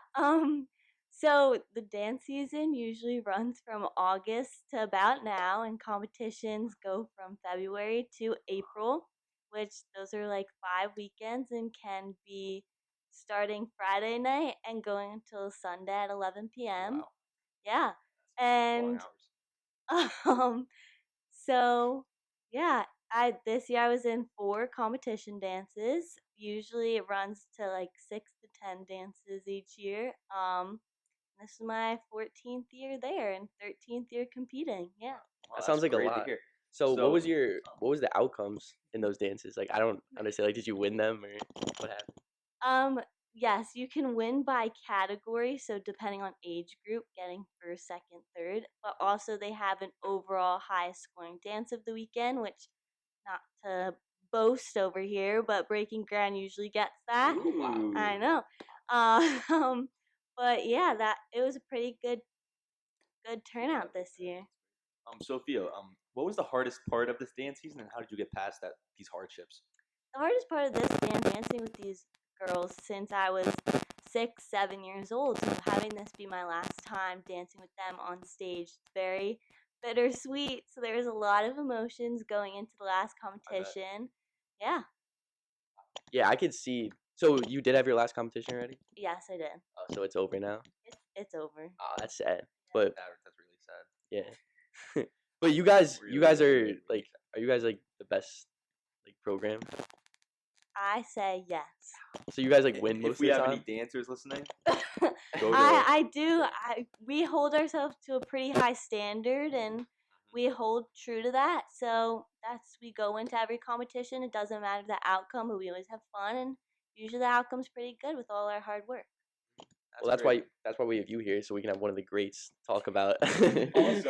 Speaker 3: so the dance season usually runs from August to about now, and competitions go from February to April, which those are like 5 weekends and can be starting Friday night and going until Sunday at 11 p.m.
Speaker 2: Wow.
Speaker 3: Yeah,
Speaker 2: Long
Speaker 3: and
Speaker 2: hours.
Speaker 3: so yeah, this year I was in 4 competition dances. Usually it runs to like 6 to 10 dances each year. This is my 14th year there and 13th year competing. Yeah.
Speaker 2: Wow,
Speaker 1: That sounds like a lot. So what was the outcomes in those dances? Like, I don't understand. Like, did you win them or what happened?
Speaker 3: Yes, you can win by category, so depending on age group, getting first, second, third. But also they have an overall highest scoring dance of the weekend, which not to boast over here, but Breaking Ground usually gets that.
Speaker 2: Ooh.
Speaker 3: I know. But yeah, it was a pretty good turnout this year.
Speaker 2: Sophia, what was the hardest part of this dance season, and how did you get past these hardships?
Speaker 3: The hardest part of this began dancing with these girls since I was 6, 7 years old. So having this be my last time dancing with them on stage, it's very bittersweet. So there was a lot of emotions going into the last competition. Yeah.
Speaker 1: Yeah, I could see. So you did have your last competition already?
Speaker 3: Yes, I did.
Speaker 1: Oh, so it's over now?
Speaker 3: It's over.
Speaker 1: Oh, that's sad. But
Speaker 2: that's really sad.
Speaker 1: yeah. But you guys are like, are you guys like the best like program?
Speaker 3: I say yes.
Speaker 1: So you guys like win most of the time?
Speaker 2: If we have any dancers listening,
Speaker 3: I do. We hold ourselves to a pretty high standard, and we hold true to that. So we go into every competition. It doesn't matter the outcome, but we always have fun, and usually the outcome's pretty good with all our hard work.
Speaker 1: Well, that's why we have you here, so we can have one of the greats talk about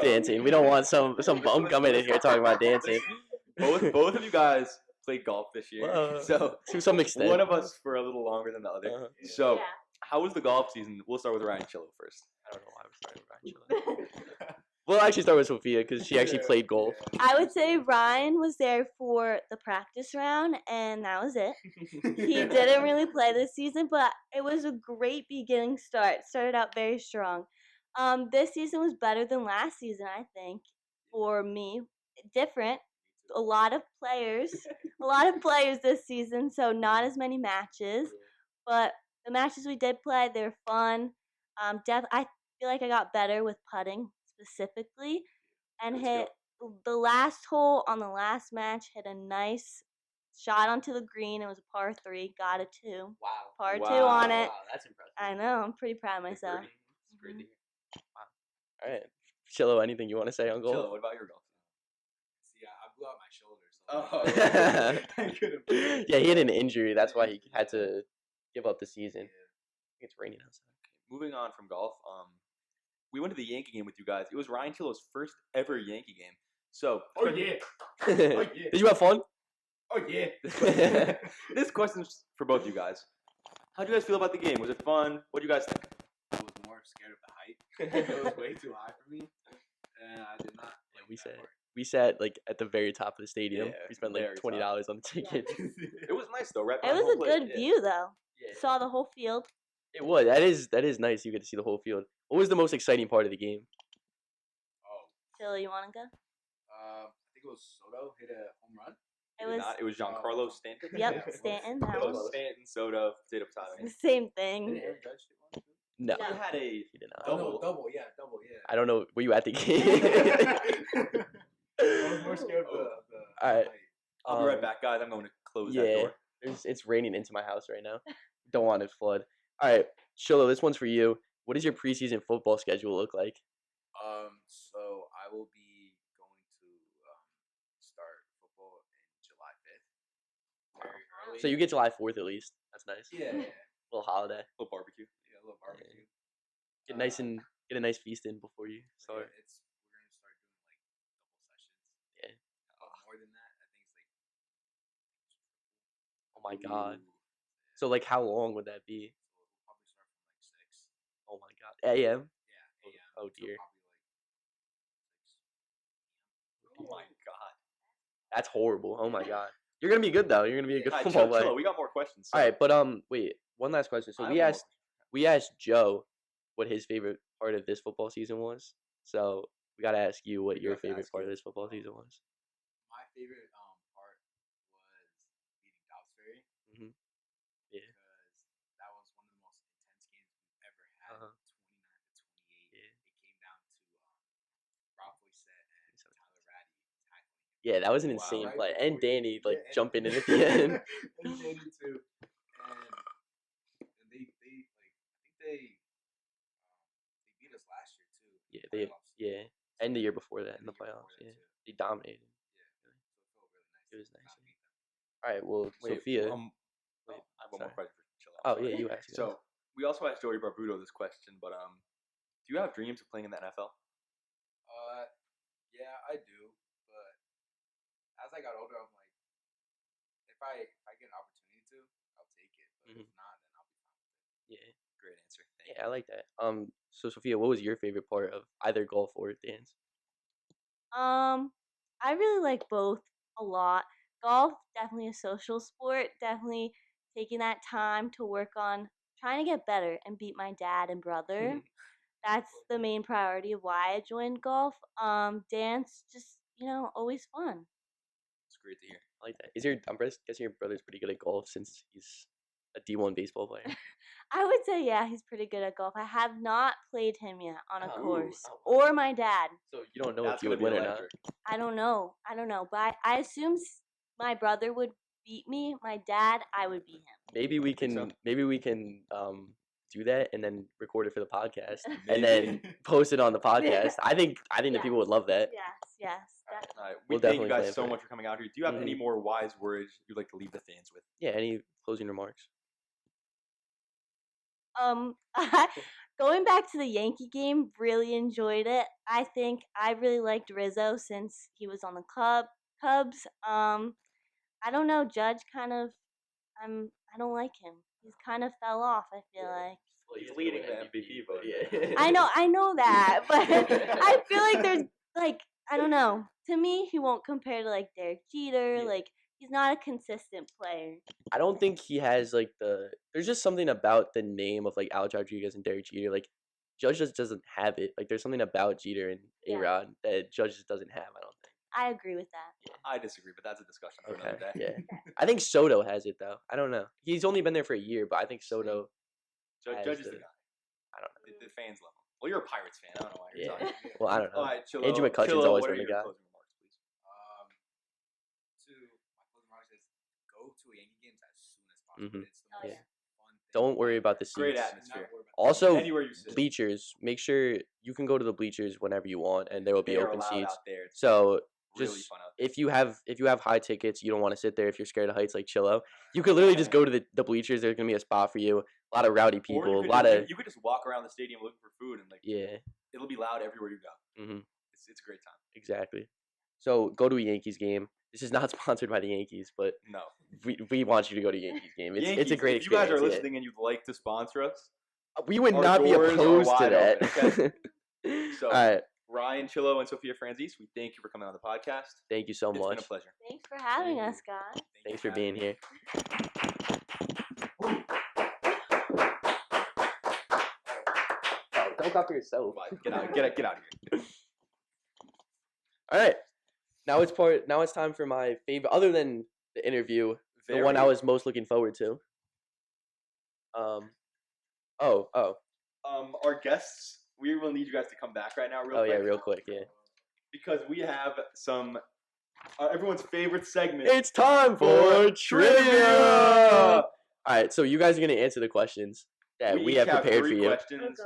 Speaker 1: dancing. We don't want some bum coming in here talking about dancing.
Speaker 2: Both of you guys played golf this year, so
Speaker 1: to some extent,
Speaker 2: one of us for a little longer than the other. So,
Speaker 3: yeah.
Speaker 2: How was the golf season? We'll start with Ryan Chillo first.
Speaker 1: I don't know why we're starting with Ryan Chillo. We'll actually start with Sofia because she actually played golf.
Speaker 3: I would say Ryan was there for the practice round, and that was it. He didn't really play this season, but it was a great beginning start. Started out very strong. This season was better than last season, I think, for me. Different. A lot of players this season, so not as many matches. But the matches we did play, they were fun. I feel like I got better with putting specifically, and hit the last hole on the last match. Hit a nice shot onto the green. It was a par 3. Got a 2.
Speaker 1: Wow.
Speaker 3: Par 2 on it.
Speaker 1: Wow, that's impressive.
Speaker 3: I know. I'm pretty proud of myself.
Speaker 1: It's great to hear. Wow. All right. Chillo, anything you want to say on golf?
Speaker 2: Chillo, what about your golf?
Speaker 4: See, I blew out my shoulder. So
Speaker 2: I couldn't.
Speaker 1: Yeah, he had an injury. That's why he had to give up the season.
Speaker 4: Yeah.
Speaker 1: It's raining outside.
Speaker 2: Moving on from golf, we went to the Yankee game with you guys. It was Ryan Chillo's first ever Yankee game. So,
Speaker 1: Did you have fun?
Speaker 4: Oh yeah.
Speaker 2: This question's for both you guys. How do you guys feel about the game? Was it fun? What do you guys think?
Speaker 4: I was more scared of the height. It was way too high for me, and I did not.
Speaker 1: Yeah, we sat like at the very top of the stadium.
Speaker 2: Yeah,
Speaker 1: We spent like $20 on the ticket.
Speaker 2: It was nice though, right?
Speaker 3: It was a good view though.
Speaker 1: Yeah.
Speaker 3: Saw the whole field.
Speaker 1: It was. That is nice. You get to see the whole field. What was the most exciting part of the game?
Speaker 3: Chillo, you want to go?
Speaker 4: I think it was Soto hit a home run.
Speaker 3: It was.
Speaker 2: It was Giancarlo Stanton.
Speaker 3: Yep, Stanton. That was
Speaker 2: Stanton, Soto, potato
Speaker 3: the
Speaker 2: potato.
Speaker 3: same thing.
Speaker 4: Did Aaron Judge hit one too?
Speaker 1: No,
Speaker 3: Yeah.
Speaker 2: He had a
Speaker 1: he did not.
Speaker 2: Double.
Speaker 4: Double, yeah.
Speaker 1: I don't know. Were you at the game?
Speaker 4: I was more scared of the
Speaker 1: All right.
Speaker 4: height.
Speaker 2: I'll be right back, guys. I'm going to close that door.
Speaker 1: It's raining into my house right now. Don't want it to flood. All right, Chillo, this one's for you. What does your preseason football schedule look like?
Speaker 4: So I will be going to start football in July 5th. Very early.
Speaker 1: So you get July 4th at least. That's nice.
Speaker 4: Yeah.
Speaker 1: Little holiday.
Speaker 2: Little barbecue.
Speaker 4: Yeah, a little barbecue.
Speaker 1: Get a nice feast in before you start.
Speaker 4: Yeah, we're gonna start doing like double sessions.
Speaker 1: Yeah.
Speaker 4: More than that, I think it's like.
Speaker 1: Oh my god. So like, how long would that be?
Speaker 4: So we'll probably start from like 6.
Speaker 1: Oh my god. AM.
Speaker 4: Yeah. AM.
Speaker 1: Oh
Speaker 4: till
Speaker 1: dear.
Speaker 4: probably like 6
Speaker 2: Oh my god.
Speaker 1: That's horrible. Oh my god. You're gonna be good though. You're gonna be a good
Speaker 2: All right,
Speaker 1: football
Speaker 2: chill,
Speaker 1: player.
Speaker 2: we got more questions.
Speaker 1: All right, but wait. One last question. So we asked Joe what his favorite part of this football season was. So we gotta ask you what your favorite part of this football season was.
Speaker 4: My favorite part was beating Dobbs Ferry.
Speaker 1: Mhm. Yeah.
Speaker 4: Because that was one of the most intense games we've ever had.
Speaker 1: Uh-huh.
Speaker 4: 29-28.
Speaker 1: Yeah.
Speaker 4: It came down to Rob Foyset and Tyler Ratty tackling.
Speaker 1: Yeah, that was an insane play. And Danny jumping in at the end.
Speaker 4: And Danny too. And they beat us last year too.
Speaker 1: Yeah, and the year before that in the playoffs. Yeah, they dominated.
Speaker 4: Yeah. So it felt really nice.
Speaker 1: It was
Speaker 4: to
Speaker 1: nice.
Speaker 4: not beat them.
Speaker 1: All right, well,
Speaker 2: Wait,
Speaker 1: Sophia.
Speaker 2: I have one more question for Chillo.
Speaker 1: Oh yeah, you asked.
Speaker 2: So we also asked Joey Barbuto this question, but do you have dreams of playing in the NFL?
Speaker 4: Yeah, I do. But as I got older, I'm like, if I get an opportunity to, I'll take it. But if not, then I'll be fine with it.
Speaker 1: Yeah,
Speaker 2: Great answer. Thank
Speaker 1: yeah, I like that. So Sophia, what was your favorite part of either golf or dance?
Speaker 3: I really like both a lot. Golf, definitely a social sport. Definitely taking that time to work on trying to get better and beat my dad and brother. That's the main priority of why I joined golf. Dance, just always fun.
Speaker 2: It's great to hear.
Speaker 1: I like that. I'm guessing your brother's pretty good at golf since he's a D1 baseball player.
Speaker 3: I would say, yeah, he's pretty good at golf. I have not played him yet on a course.
Speaker 1: Oh.
Speaker 3: Or my dad.
Speaker 1: So you don't know
Speaker 2: That's
Speaker 1: if you would
Speaker 2: gonna be
Speaker 1: win or not.
Speaker 3: I don't know. But I assume my brother would beat me. My dad, I would beat him.
Speaker 1: Maybe we
Speaker 2: think
Speaker 1: can
Speaker 2: so.
Speaker 1: do that and then record it for the podcast and then post it on the podcast. I think that people would love that.
Speaker 3: Yes.
Speaker 2: All right, we
Speaker 1: We'll
Speaker 2: thank you
Speaker 1: definitely
Speaker 2: guys
Speaker 1: plan
Speaker 2: so
Speaker 1: for it.
Speaker 2: much for coming out here. Do you have any more wise words you'd like to leave the fans with?
Speaker 1: Yeah, any closing remarks?
Speaker 3: Going back to the Yankee game, really enjoyed it. I think I really liked Rizzo since he was on the Cubs. I don't know, Judge kind of I don't like him. He's kind of fell off, I feel like.
Speaker 2: Well, he's leading the MVP vote.
Speaker 1: Yeah.
Speaker 3: I know that, but I feel like there's I don't know. To me, he won't compare to Derek Jeter.
Speaker 1: Yeah.
Speaker 3: He's not a consistent player.
Speaker 1: I don't think he has there's just something about the name of Alex Rodriguez and Derek Jeter. Judge just doesn't have it. There's something about Jeter and A-Rod that Judge just doesn't have, I don't think.
Speaker 3: I agree with that.
Speaker 2: I disagree, but that's a discussion for another day.
Speaker 1: Yeah. I think Soto has it though. I don't know. He's only been there for a year, but I think Soto
Speaker 2: Judge is the guy.
Speaker 1: I don't know.
Speaker 2: The fans love him. Well, you're a Pirates fan. I don't know why you're
Speaker 1: Yeah.
Speaker 2: talking.
Speaker 1: Well, I don't know.
Speaker 2: All right, Chillo,
Speaker 1: Andrew McCutcheon's always
Speaker 2: what
Speaker 1: been
Speaker 2: are
Speaker 1: the
Speaker 2: your
Speaker 1: guy.
Speaker 2: closing remarks, please?
Speaker 4: To my closing remarks is go to a Yankee games as soon as possible.
Speaker 1: Mhm.
Speaker 4: It's the most fun
Speaker 1: Don't worry about the seats.
Speaker 2: Great atmosphere.
Speaker 1: Also,
Speaker 2: Anywhere you sit.
Speaker 1: bleachers. Make sure you can go to the bleachers whenever you want, and there will be
Speaker 2: They are
Speaker 1: open
Speaker 2: allowed
Speaker 1: seats.
Speaker 2: out there. It's
Speaker 1: So
Speaker 2: really
Speaker 1: just
Speaker 2: fun out there.
Speaker 1: if you have high tickets, you don't want to sit there if you're scared of heights like Chillo. You could literally just go to the bleachers. There's gonna be a spot for you. A lot of rowdy people.
Speaker 2: You could just walk around the stadium looking for food and it'll be loud everywhere you go.
Speaker 1: Mm-hmm.
Speaker 2: It's a great time.
Speaker 1: Exactly. So go to a Yankees game. This is not sponsored by the Yankees, but
Speaker 2: no,
Speaker 1: we want you to go to a Yankees game. It's a great experience.
Speaker 2: If you guys are listening and you'd like to sponsor us,
Speaker 1: we would not be opposed to that.
Speaker 2: Open, okay? So,
Speaker 1: all right.
Speaker 2: Ryan, Chillo, and Sofia Franzese, we thank you for coming on the podcast.
Speaker 1: Thank you so much.
Speaker 2: It's been a pleasure.
Speaker 3: Thanks for having us, guys.
Speaker 1: Thanks for being here. Oh, don't clap for yourself.
Speaker 2: Get out of here.
Speaker 1: All right. Now it's time for my favorite, other than the interview, the one I was most looking forward to.
Speaker 2: Our guests, we will need you guys to come back right now, real quick.
Speaker 1: Oh yeah, real quick, yeah.
Speaker 2: Because we have some everyone's favorite segment.
Speaker 1: It's time for trivia. All right, so you guys are gonna answer the questions that we have prepared for you.
Speaker 2: Questions.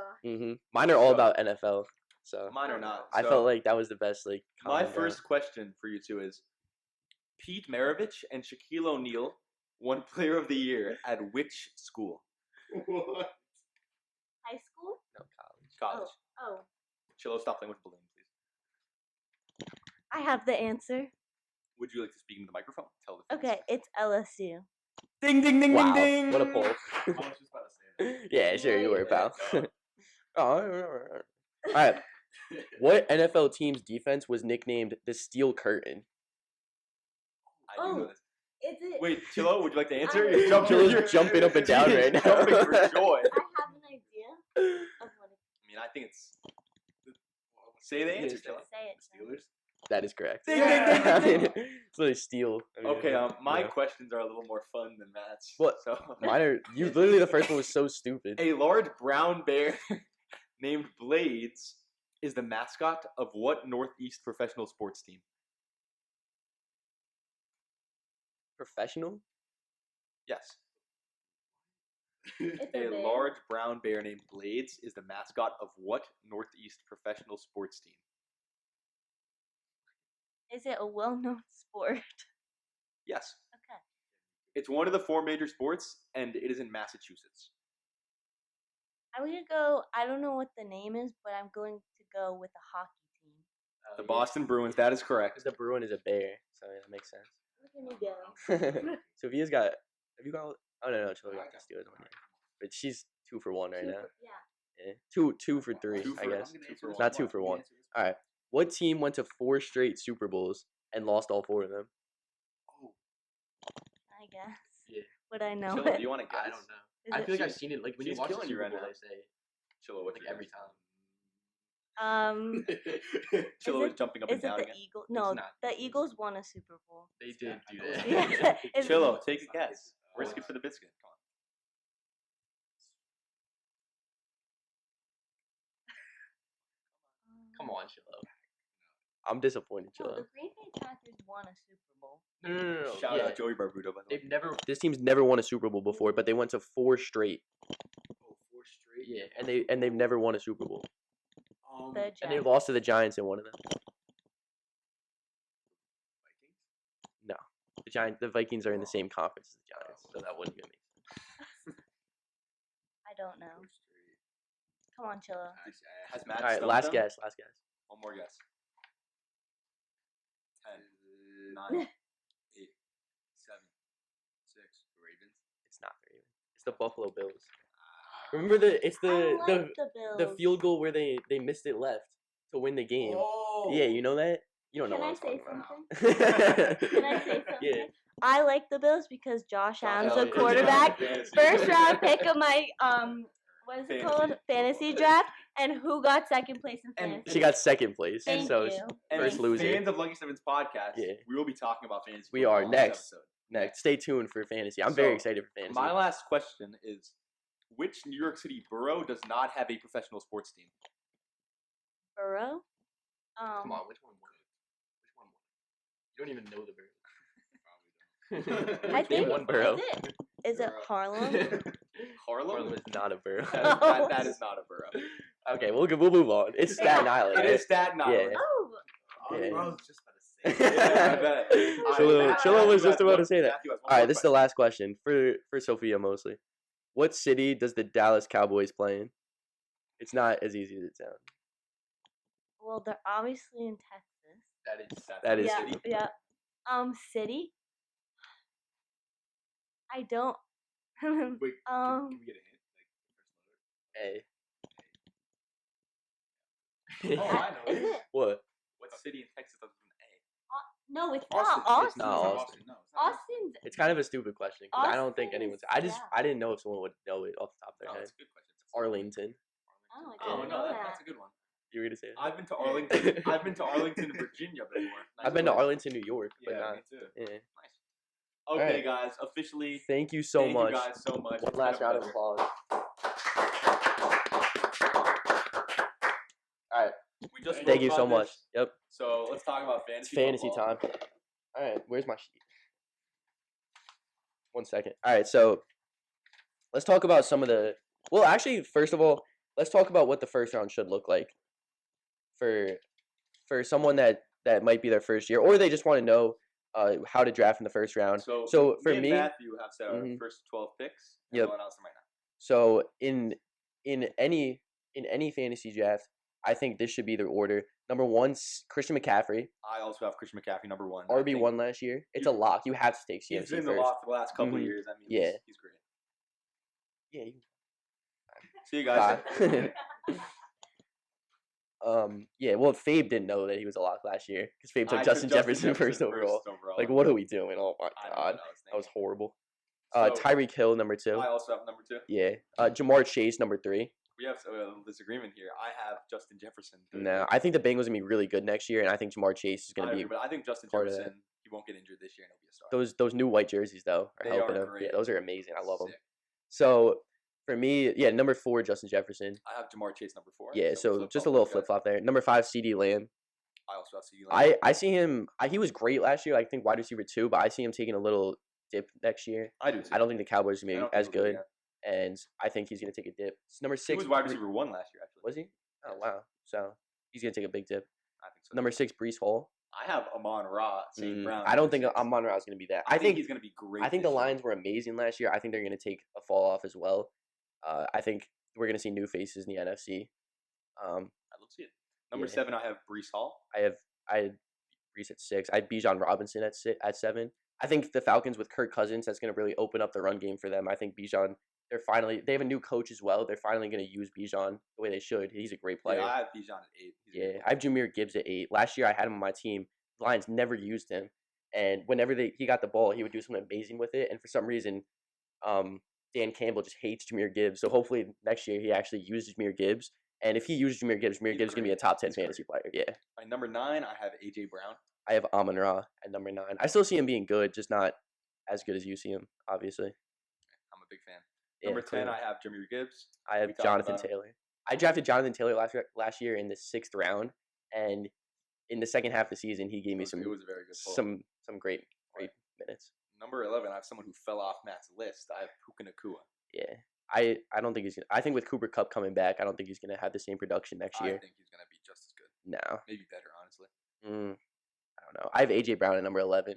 Speaker 1: Mine are all about NFL. So
Speaker 2: mine are not.
Speaker 1: I felt like that was the best.
Speaker 2: My first question for you two is: Pete Maravich and Shaquille O'Neal won Player of the Year at which school?
Speaker 4: What?
Speaker 3: High school?
Speaker 1: No, college.
Speaker 3: Oh.
Speaker 2: Chillo, stop playing with the balloon, please.
Speaker 3: I have the answer.
Speaker 2: Would you like to speak into the microphone? Tell the fans.
Speaker 3: Okay, it's LSU.
Speaker 2: Ding, ding, ding,
Speaker 1: wow,
Speaker 2: ding, ding.
Speaker 1: What a poll.
Speaker 4: I was just about to say that.
Speaker 1: Yeah, sure you were, pal. All right. What NFL team's defense was nicknamed the Steel Curtain?
Speaker 2: I do know this.
Speaker 3: Is it?
Speaker 2: Wait, Chillo, would you like to answer?
Speaker 1: You're jumping up and down right now.
Speaker 2: Jumping for joy.
Speaker 3: I have an idea of what it is.
Speaker 2: I mean, I think it's. Say the answer, Chillo.
Speaker 3: Say it.
Speaker 4: Steelers?
Speaker 1: That is correct.
Speaker 2: Ding, ding, ding, ding, ding.
Speaker 1: It's literally steel.
Speaker 2: Okay, my questions are a little more fun than Matt's.
Speaker 1: What?
Speaker 2: So.
Speaker 1: Mine are. You literally the first one was so stupid.
Speaker 2: A large brown bear named Blades is the mascot of what Northeast professional sports team?
Speaker 1: Professional?
Speaker 2: Yes.
Speaker 3: It's
Speaker 2: A
Speaker 3: bear.
Speaker 2: large brown bear named Blades is the mascot of what Northeast professional sports team?
Speaker 3: Is it a well-known sport?
Speaker 2: Yes.
Speaker 3: Okay.
Speaker 2: It's one of the 4 major sports, and it is in Massachusetts.
Speaker 3: I'm gonna go. I don't know what the name is, but I'm going to go with the hockey team.
Speaker 2: The Boston Bruins. That is correct.
Speaker 1: Because the Bruin is a bear, so yeah, that makes sense.
Speaker 3: Look at me go.
Speaker 1: Sophia's got. Have you got? Oh no, Chillo got the Steelers one here, but she's 2 for 1 right now.
Speaker 3: Yeah.
Speaker 1: Yeah. Two for 3, I guess. Not 2 for 1. All right. What team went to 4 straight Super Bowls and lost all 4 of them?
Speaker 3: I guess.
Speaker 1: Yeah.
Speaker 3: Would I know
Speaker 2: Chillo,
Speaker 3: it?
Speaker 2: do you want to guess?
Speaker 1: I don't know. I feel like I've seen it. Like when you
Speaker 2: She's
Speaker 1: watch the
Speaker 2: killing you
Speaker 1: Super
Speaker 2: right
Speaker 1: Bowl,
Speaker 2: now.
Speaker 1: they say
Speaker 2: Chillo, what
Speaker 1: like every time.
Speaker 2: Chillo is jumping up and
Speaker 3: Is it
Speaker 2: down
Speaker 3: the
Speaker 2: again.
Speaker 3: Eagles? No,
Speaker 1: not.
Speaker 3: the Eagles won a Super Bowl.
Speaker 1: They did do
Speaker 3: Yeah.
Speaker 1: that.
Speaker 2: Chillo, take a guess. Risk it for the biscuit. Come on.
Speaker 1: Come on, Chillo. I'm disappointed,
Speaker 3: No,
Speaker 1: Chillo.
Speaker 3: the Green Bay Packers won a Super Bowl.
Speaker 1: No.
Speaker 2: Shout out Joey Barbuto, by the way.
Speaker 1: They've never. This team's never won a Super Bowl before, but they went to 4 straight.
Speaker 4: Oh, 4 straight?
Speaker 1: Yeah, and they've never won a Super Bowl.
Speaker 3: The
Speaker 1: And they
Speaker 3: Giants.
Speaker 1: lost to the Giants in one of them.
Speaker 4: Vikings?
Speaker 1: The Vikings are in the same conference as the Giants, so that wouldn't be me.
Speaker 3: I don't know.
Speaker 4: 4 straight.
Speaker 3: Come on, Chillo.
Speaker 2: Has Matt
Speaker 1: All right,
Speaker 2: stumped
Speaker 1: last
Speaker 2: them?
Speaker 1: guess.
Speaker 2: One more guess. 10, 9, 8, 7, 6.
Speaker 4: Ravens?
Speaker 1: It's not the Ravens. It's the Buffalo Bills. Remember it's
Speaker 3: I like
Speaker 1: the
Speaker 3: Bills.
Speaker 1: field goal where they missed it left to win the game.
Speaker 4: Oh!
Speaker 1: Yeah, you know that? You don't know
Speaker 3: Can
Speaker 1: what
Speaker 3: I
Speaker 1: I'm
Speaker 3: say
Speaker 1: talking
Speaker 3: something?
Speaker 1: about.
Speaker 3: Can I say something?
Speaker 1: Yeah.
Speaker 3: I like the Bills because Josh Allen's a
Speaker 2: Allen.
Speaker 3: quarterback.
Speaker 2: Fantasy.
Speaker 3: First round pick of my what is it
Speaker 2: Fantasy.
Speaker 3: called? Fantasy draft. And who got second place in
Speaker 2: And
Speaker 3: fantasy?
Speaker 1: She got second place.
Speaker 3: Thank
Speaker 1: so
Speaker 3: you.
Speaker 2: And
Speaker 1: first loser.
Speaker 2: fans of Lucky Seven's podcast,
Speaker 1: Yeah.
Speaker 2: we will be talking about fantasy.
Speaker 1: We
Speaker 2: football
Speaker 1: are
Speaker 2: on this
Speaker 1: next.
Speaker 2: episode.
Speaker 1: Next, stay tuned for fantasy. I'm very
Speaker 2: So,
Speaker 1: excited for fantasy.
Speaker 2: My last question is: which New York City borough does not have a professional sports team?
Speaker 3: Burrow.
Speaker 1: Come on, which one won it? Which one won it? You don't even know the borough.
Speaker 3: I
Speaker 1: Name
Speaker 3: think
Speaker 1: one borough.
Speaker 3: Is it Harlem?
Speaker 2: Harlem?
Speaker 1: is not a borough.
Speaker 2: That is not a borough.
Speaker 1: Okay, we'll move on. It's Staten Island.
Speaker 2: It is Staten Island.
Speaker 3: Oh.
Speaker 1: Yeah.
Speaker 4: I was just about to say.
Speaker 2: Yeah, I bet.
Speaker 1: Chillo was just about to say that.
Speaker 2: Matthew has one
Speaker 1: All right,
Speaker 2: more
Speaker 1: this is the last question for Sophia mostly. What city does the Dallas Cowboys play in? It's not as easy as it sounds.
Speaker 3: Well, they're obviously in Texas.
Speaker 1: That is
Speaker 3: yeah,
Speaker 1: city.
Speaker 3: Yeah. City. I don't.
Speaker 4: Wait, can we get a hint? Like
Speaker 1: A.
Speaker 4: first letter? Oh, I know.
Speaker 3: Is it?
Speaker 1: What?
Speaker 2: What city in Texas doesn't
Speaker 3: No, it's
Speaker 2: Austin.
Speaker 3: not Austin.
Speaker 1: It's not Austin.
Speaker 4: No, it's not.
Speaker 3: Austin's.
Speaker 1: It's kind of a stupid question because I don't think
Speaker 3: Austin
Speaker 1: anyone's.
Speaker 3: is-
Speaker 1: I didn't know if someone would know it off the top of their
Speaker 2: Oh,
Speaker 1: head.
Speaker 2: that's a good question.
Speaker 1: Arlington.
Speaker 3: Oh, I
Speaker 2: Oh
Speaker 3: didn't
Speaker 2: no,
Speaker 3: know that.
Speaker 2: that's a good one.
Speaker 1: You were gonna say it?
Speaker 2: I've been to Arlington. I've been to Arlington, Virginia before. Nice
Speaker 1: I've been to
Speaker 2: place.
Speaker 1: Arlington, New York, but
Speaker 2: Yeah,
Speaker 1: not.
Speaker 2: me too.
Speaker 1: Yeah.
Speaker 2: Nice. Okay,
Speaker 1: right.
Speaker 2: guys, officially.
Speaker 1: Thank you so much.
Speaker 2: You guys so much.
Speaker 1: One
Speaker 2: It's
Speaker 1: last
Speaker 2: been a
Speaker 1: round of
Speaker 2: pleasure.
Speaker 1: applause. All right.
Speaker 2: We just
Speaker 1: Thank
Speaker 2: spoke
Speaker 1: you so
Speaker 2: about
Speaker 1: much.
Speaker 2: this,
Speaker 1: Yep.
Speaker 2: So let's talk about
Speaker 1: It's
Speaker 2: fantasy.
Speaker 1: fantasy
Speaker 2: football.
Speaker 1: time. All right. Where's my sheet? 1 second. All right. So let's talk about some of the. Well, actually, first of all, let's talk about what the first round should look like for someone that might be their first year, or they just want to know how to draft in the first round. So for me,
Speaker 2: and Matthew have set our
Speaker 1: Mhm.
Speaker 2: first 12 picks. And
Speaker 1: Yep.
Speaker 2: no one else right now.
Speaker 1: So in any fantasy draft, I think this should be the order. Number 1, Christian McCaffrey,
Speaker 2: I also have Christian McCaffrey number 1.
Speaker 1: RB1 last year. It's a lock. You have to take
Speaker 2: He's
Speaker 1: CMC
Speaker 2: been the
Speaker 1: first.
Speaker 2: lock for the last couple
Speaker 1: Mhm.
Speaker 2: years. I mean,
Speaker 1: Yeah.
Speaker 2: he's great.
Speaker 1: Yeah.
Speaker 2: See you guys.
Speaker 1: God. Yeah. Well, Fabe didn't know that he was a lock last year because Fabe took
Speaker 2: I
Speaker 1: Justin Jefferson first overall. Like, what are we doing? Oh my
Speaker 2: I don't know
Speaker 1: God,
Speaker 2: what I
Speaker 1: that was
Speaker 2: thinking.
Speaker 1: horrible.
Speaker 2: So,
Speaker 1: Tyreek Hill number 2.
Speaker 2: I also have number 2.
Speaker 1: Yeah. Jamar Chase number 3.
Speaker 2: We have a disagreement here. I have Justin Jefferson. third
Speaker 1: No,
Speaker 2: pick.
Speaker 1: I think the Bengals are gonna be really good next year, and I think Jamar Chase is
Speaker 2: I
Speaker 1: gonna be.
Speaker 2: agree, but I think Justin
Speaker 1: part of that.
Speaker 2: Jefferson, he won't get injured this year and he'll be a star.
Speaker 1: Those new white jerseys though are
Speaker 2: They
Speaker 1: helping
Speaker 2: are
Speaker 1: him.
Speaker 2: great.
Speaker 1: Yeah, those are amazing. I love them.
Speaker 2: Sick.
Speaker 1: So for me, yeah, number 4, Justin Jefferson.
Speaker 2: I have Jamar Chase number 4.
Speaker 1: Yeah,
Speaker 2: we
Speaker 1: so
Speaker 2: flip-flop
Speaker 1: just a little
Speaker 2: those guys.
Speaker 1: flip flop there. Number 5, CD Lamb.
Speaker 2: I also have CeeDee Lamb.
Speaker 1: I see him. He was great last year. I think wide receiver 2, but I see him taking a little dip next year.
Speaker 2: I do too.
Speaker 1: I don't think the Cowboys are
Speaker 2: I
Speaker 1: gonna
Speaker 2: don't
Speaker 1: be as
Speaker 2: think he'll
Speaker 1: good,
Speaker 2: be,
Speaker 1: and I think he's gonna take a dip. Number 6.
Speaker 2: He was wide receiver 1 last year, actually.
Speaker 1: Was he? Oh
Speaker 2: Yes.
Speaker 1: wow. So he's gonna take a big dip.
Speaker 2: I think so.
Speaker 1: Number 6, Brees Hall.
Speaker 2: I have Amon Ra, St. Brown.
Speaker 1: I don't think
Speaker 2: number 6.
Speaker 1: Amon Ra is gonna be that.
Speaker 2: I think he's going to be great.
Speaker 1: I think the
Speaker 2: this year.
Speaker 1: Lions were amazing last year. I think they're going to take a fall off as well. I think we're going to see new faces in the NFC.
Speaker 2: I love to see it. Number
Speaker 1: Yeah.
Speaker 2: 7, I have Brees Hall.
Speaker 1: I had Brees at 6. I had Bijan Robinson at 7. I think the Falcons with Kirk Cousins, that's going to really open up the run game for them. I think Bijan, they have a new coach as well. They're finally going to use Bijan the way they should. He's a great player.
Speaker 2: Yeah, I have Bijan at 8. He's a
Speaker 1: Yeah,
Speaker 2: good
Speaker 1: I have Jahmyr Gibbs at 8. Last year I had him on my team. The Lions never used him, and whenever he got the ball, he would do something amazing with it. And for some reason, Dan Campbell just hates Jahmyr Gibbs. So hopefully next year he actually uses Jahmyr Gibbs. And if he uses Jahmyr Gibbs is going to be a top 10
Speaker 2: He's
Speaker 1: fantasy player. Yeah.
Speaker 2: At number 9, I have AJ Brown.
Speaker 1: I have Amon Ra at number 9. I still see him being good, just not as good as you see him, obviously.
Speaker 2: I'm a big fan.
Speaker 1: Yeah,
Speaker 2: Number 10,
Speaker 1: clearly.
Speaker 2: I have Jahmyr Gibbs.
Speaker 1: I have
Speaker 2: we talked
Speaker 1: Jonathan
Speaker 2: about him.
Speaker 1: Taylor. I drafted Jonathan Taylor last year in the 6th round, and in the second half of the season, he gave me
Speaker 2: It was a very good pull.
Speaker 1: some great minutes.
Speaker 2: Number 11, I have someone who fell off Matt's list. I have Puka Nacua.
Speaker 1: Yeah, I don't think he's gonna. I think with Cooper Kupp coming back, I don't think he's gonna have the same production next
Speaker 2: I
Speaker 1: year.
Speaker 2: think he's going to be just as good.
Speaker 1: No,
Speaker 2: Maybe better, honestly.
Speaker 1: I don't know. I have AJ Brown at number 11.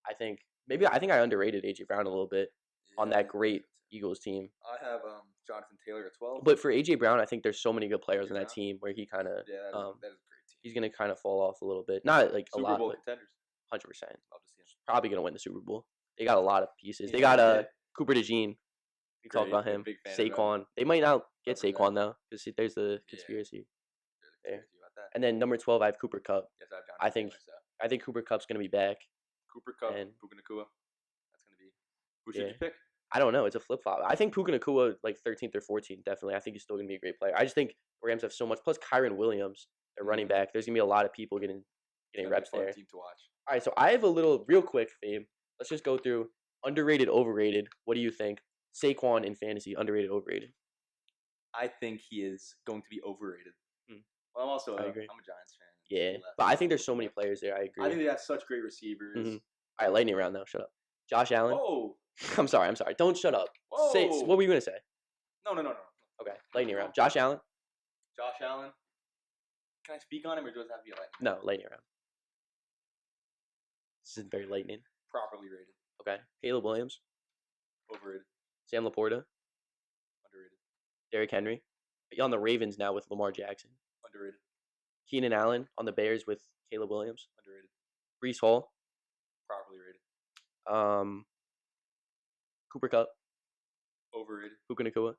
Speaker 1: I think I underrated AJ Brown a little bit on
Speaker 2: Yeah,
Speaker 1: that great Eagles team.
Speaker 2: I have Jonathan Taylor at 12.
Speaker 1: But for AJ Brown, I think there's so many good players on that
Speaker 2: Brown?
Speaker 1: team where he kind of
Speaker 2: Yeah, that is a great team.
Speaker 1: he's gonna kind of fall off a little bit. Not like a
Speaker 2: Super
Speaker 1: lot,
Speaker 2: Bowl
Speaker 1: but
Speaker 2: contenders.
Speaker 1: 100%.
Speaker 2: Love to see him.
Speaker 1: Probably gonna win the Super Bowl. They got a lot of pieces. They
Speaker 2: Yeah,
Speaker 1: got
Speaker 2: they did.
Speaker 1: Cooper DeJean. We talked
Speaker 2: Great,
Speaker 1: about him.
Speaker 2: big fan of that.
Speaker 1: Saquon. They might not get
Speaker 2: Love that.
Speaker 1: Saquon though, because there's the conspiracy.
Speaker 2: There's a
Speaker 1: There.
Speaker 2: conspiracy about that.
Speaker 1: And then number 12, I have Cooper Kupp.
Speaker 2: Yes, I have Jonathan
Speaker 1: I think
Speaker 2: Taylor, so.
Speaker 1: I think Cooper Kupp's gonna be back.
Speaker 2: Cooper Kupp,
Speaker 1: and-
Speaker 2: Puka Nacua. That's going to be. Who should
Speaker 1: Yeah.
Speaker 2: you pick?
Speaker 1: I don't know. It's a flip flop. I think Puka Nacua like 13th or 14th. Definitely. I think he's still gonna be a great player. I just think the Rams have so much. Plus Kyron Williams, their running back. There's gonna be a lot of people getting
Speaker 2: It's gonna be a
Speaker 1: reps
Speaker 2: fun
Speaker 1: there.
Speaker 2: team to watch.
Speaker 1: All right, so I have a little real quick fame. Let's just go through underrated, overrated. What do you think? Saquon in fantasy, underrated, overrated.
Speaker 2: I think he is going to be overrated.
Speaker 1: Hmm.
Speaker 2: Well, I'm also
Speaker 1: I agree.
Speaker 2: I'm a Giants fan.
Speaker 1: Yeah,
Speaker 2: Left.
Speaker 1: but I think there's so many players there. I agree.
Speaker 2: I think they have such great receivers.
Speaker 1: Mhm. All right, lightning round now. Shut up. Josh Allen.
Speaker 2: Whoa!
Speaker 1: I'm sorry. Don't shut up. Say
Speaker 2: Whoa.
Speaker 1: what were you gonna say?
Speaker 2: No.
Speaker 1: Okay, lightning round. Josh Allen.
Speaker 2: Josh Allen. Can I speak on him, or does it have to be a lightning?
Speaker 1: No, lightning round. This is very lightning.
Speaker 2: Properly rated.
Speaker 1: Okay, Caleb Williams.
Speaker 2: Overrated.
Speaker 1: Sam Laporta.
Speaker 2: Underrated.
Speaker 1: Derrick Henry. On the Ravens now with Lamar Jackson.
Speaker 2: Underrated.
Speaker 1: Keenan Allen on the Bears with Caleb Williams.
Speaker 2: Underrated.
Speaker 1: Breece Hall.
Speaker 2: Properly rated.
Speaker 1: Cooper Kupp.
Speaker 2: Overrated.
Speaker 1: Puka Nacua.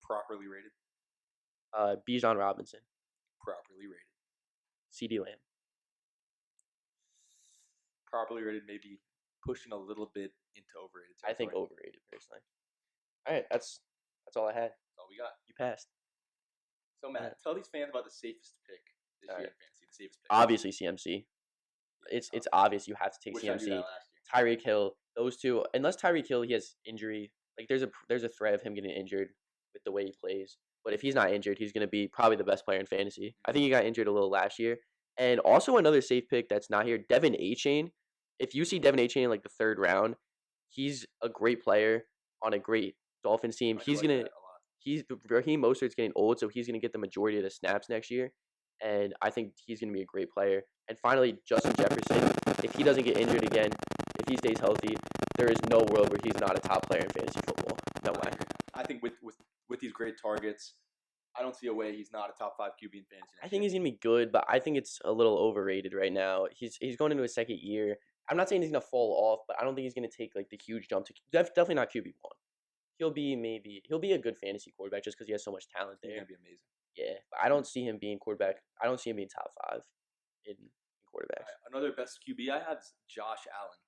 Speaker 2: Properly rated.
Speaker 1: Bijan Robinson.
Speaker 2: Properly rated.
Speaker 1: CeeDee Lamb.
Speaker 2: Properly rated, maybe pushing a little bit into overrated territory.
Speaker 1: I think overrated personally. All right, that's all I had.
Speaker 2: That's all we got.
Speaker 1: You passed.
Speaker 2: So Matt, tell these fans about the safest pick this year in fantasy. The safest pick.
Speaker 1: Obviously CMC. It's obvious you have to take
Speaker 2: Wish I knew
Speaker 1: CMC.
Speaker 2: that last year.
Speaker 1: Tyreek Hill. Those two. Unless Tyreek Hill, he has injury. Like there's a threat of him getting injured with the way he plays. But if he's not injured, he's going to be probably the best player in fantasy. I think he got injured a little last year. And also another safe pick that's not here, Devin Achane. If you see Devin Achane in like the 3rd round, he's a great player on a great Dolphins team. Raheem Mostert's getting old, so he's gonna get the majority of the snaps next year. And I think he's gonna be a great player. And finally, Justin Jefferson. If he doesn't get injured again, if he stays healthy, there is no world where he's not a top player in fantasy football. No way.
Speaker 2: I think with these great targets, I don't see a way he's not a top 5 QB in fantasy.
Speaker 1: I think he's gonna be good, but I think it's a little overrated right now. He's going into his 2nd year. I'm not saying he's gonna fall off, but I don't think he's gonna take like the huge jump to definitely not QB1. He'll be a good fantasy quarterback just because he has so much talent there.
Speaker 2: He's gonna be amazing.
Speaker 1: Yeah, but I don't see him being quarterback. I don't see him being top 5 in quarterbacks.
Speaker 2: Right, another best QB I have is Josh Allen.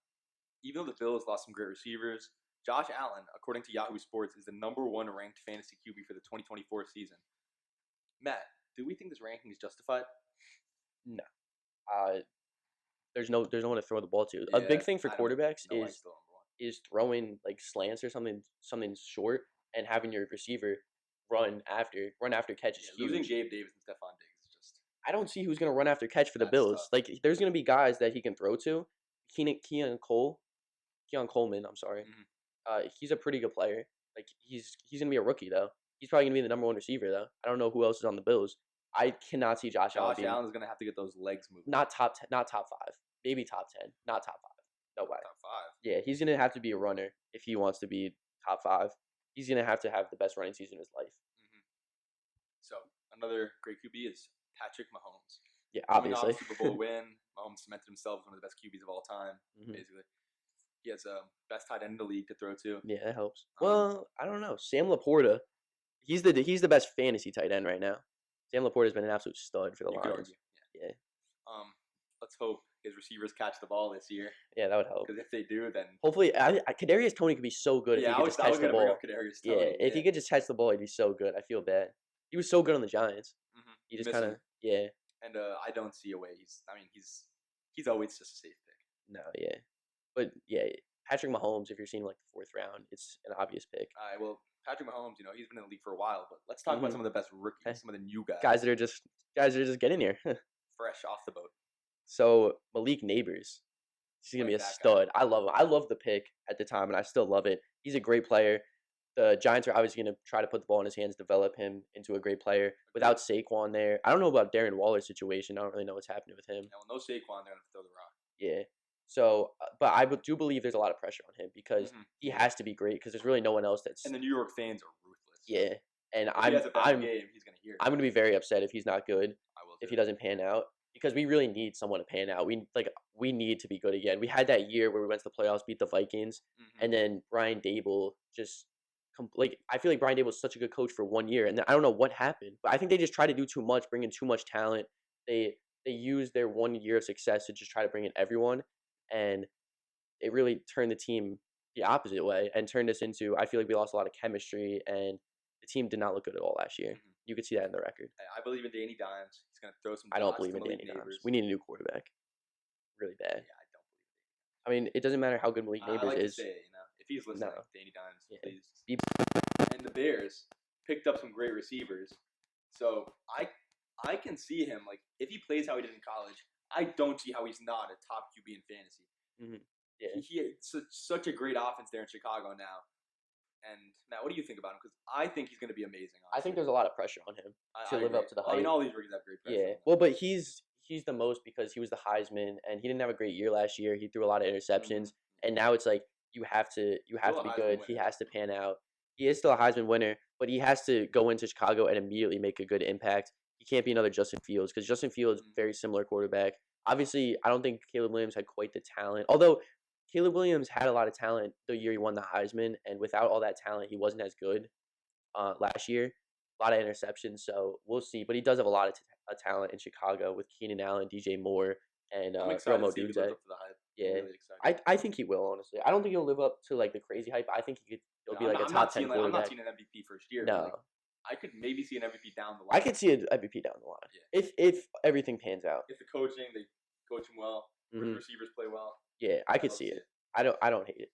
Speaker 2: Even though the Bills lost some great receivers, Josh Allen, according to Yahoo Sports, is the #1 ranked fantasy QB for the 2024 season. Matt, do we think this ranking is justified?
Speaker 1: No. There's no one to throw the ball to. A big thing for quarterbacks is throwing like slants or something short and having your receiver run after catch is huge.
Speaker 2: Losing Gabe Davis and Stephon Diggs is just.
Speaker 1: I don't see who's gonna run after catch for the Bills. Tough. Like there's gonna be guys that he can throw to. Keon Coleman. I'm sorry. Mm-hmm. He's a pretty good player. Like he's gonna be a rookie though. He's probably gonna be the #1 receiver though. I don't know who else is on the Bills. I cannot see Josh Allen.
Speaker 2: Josh Allen's gonna have to get those legs moving.
Speaker 1: Not top 10, not top 5, maybe top 10, not top 5. No way.
Speaker 2: Top 5.
Speaker 1: Yeah, he's gonna have to be a runner if he wants to be top 5. He's gonna have to have the best running season of his life.
Speaker 2: Mm-hmm. So another great QB is Patrick Mahomes.
Speaker 1: Yeah, obviously.
Speaker 2: Super Bowl win. Mahomes cemented himself as one of the best QBs of all time. Mm-hmm. Basically, he has a best tight end in the league to throw to.
Speaker 1: Yeah, that helps. Well, I don't know. Sam Laporta, he's the best fantasy tight end right now. Sam Laporta's been an absolute stud for the Lions. Yeah.
Speaker 2: Let's hope his receivers catch the ball this year.
Speaker 1: Yeah, that would help.
Speaker 2: Because if they do, then
Speaker 1: hopefully, Kadarius Toney could be so good if he could just catch the ball. If he could just catch the ball, he'd be so good. I feel bad. He was so good on the Giants. Mm-hmm. He just kind of
Speaker 2: And I don't see a way. He's always just a safe pick.
Speaker 1: No, yeah, but yeah, Patrick Mahomes. If you're seeing like the 4th round, it's an obvious pick.
Speaker 2: All right, well, Patrick Mahomes, he's been in the league for a while, but let's talk about some of the best rookies, some of the new guys.
Speaker 1: Guys that are just getting here.
Speaker 2: Fresh off the boat.
Speaker 1: So Malik Neighbors, he's gonna be a stud. I love him. I love the pick at the time, and I still love it. He's a great player. The Giants are obviously gonna try to put the ball in his hands, develop him into a great player. Without Saquon there, I don't know about Darren Waller's situation. I don't really know what's happening with him.
Speaker 2: No Saquon, they're gonna throw the rock.
Speaker 1: Yeah. So, but I do believe there's a lot of pressure on him because he has to be great because there's really no one else that's.
Speaker 2: And the New York fans are ruthless.
Speaker 1: Yeah, and
Speaker 2: if he has a bad game, he's gonna hear it.
Speaker 1: I'm gonna be very upset if he's not good.
Speaker 2: I will.
Speaker 1: If he doesn't pan out, because we really need someone to pan out. We need to be good again. We had that year where we went to the playoffs, beat the Vikings, and then Brian Dable just. I feel like Brian Dable was such a good coach for 1 year, and then I don't know what happened, but I think they just tried to do too much, bring in too much talent. They used their 1 year of success to just try to bring in everyone, and it really turned the team the opposite way and turned us into. I feel like we lost a lot of chemistry, and the team did not look good at all last year. Mm-hmm. You could see that in the record.
Speaker 2: I believe in Danny Dimes. He's gonna throw some.
Speaker 1: I don't believe in Danny Dimes. We need a new quarterback, really bad.
Speaker 2: Yeah, I don't believe in Danny Dimes.
Speaker 1: I mean, it doesn't matter how good Malik Neighbors is.
Speaker 2: To say, if he's listening, Danny Dimes, please. And the Bears picked up some great receivers, so I can see him if he plays how he did in college. I don't see how he's not a top QB in fantasy.
Speaker 1: Mm-hmm. Yeah,
Speaker 2: he had such a great offense there in Chicago now, and Matt, what do you think about him? Because I think he's going to be amazing. Honestly.
Speaker 1: I think there's a lot of pressure on him to live up to the hype.
Speaker 2: I mean, all these rookies have great pressure.
Speaker 1: Yeah, well, but he's the most because he was the Heisman, and he didn't have a great year last year. He threw a lot of interceptions, and now it's like you have to be good. He has to pan out. He is still a Heisman winner, but he has to go into Chicago and immediately make a good impact. He can't be another Justin Fields because Justin Fields very similar quarterback. Obviously, I don't think Caleb Williams had quite the talent, although Caleb Williams had a lot of talent the year he won the Heisman, and without all that talent, he wasn't as good last year. A lot of interceptions, so we'll see. But he does have a lot of talent in Chicago with Keenan Allen, DJ Moore, and Rome Odunze. Yeah, really I think he will, honestly. I don't think he'll live up to like the crazy hype. I think he'll be like a top 10 quarterback.
Speaker 2: I'm not seeing an MVP first year.
Speaker 1: No.
Speaker 2: Like, I could maybe see an MVP down the line.
Speaker 1: I could see an MVP down the line. Yeah. If everything pans out.
Speaker 2: If the coaching, they coach him well, receivers play well.
Speaker 1: Yeah, I could see it. I don't hate it.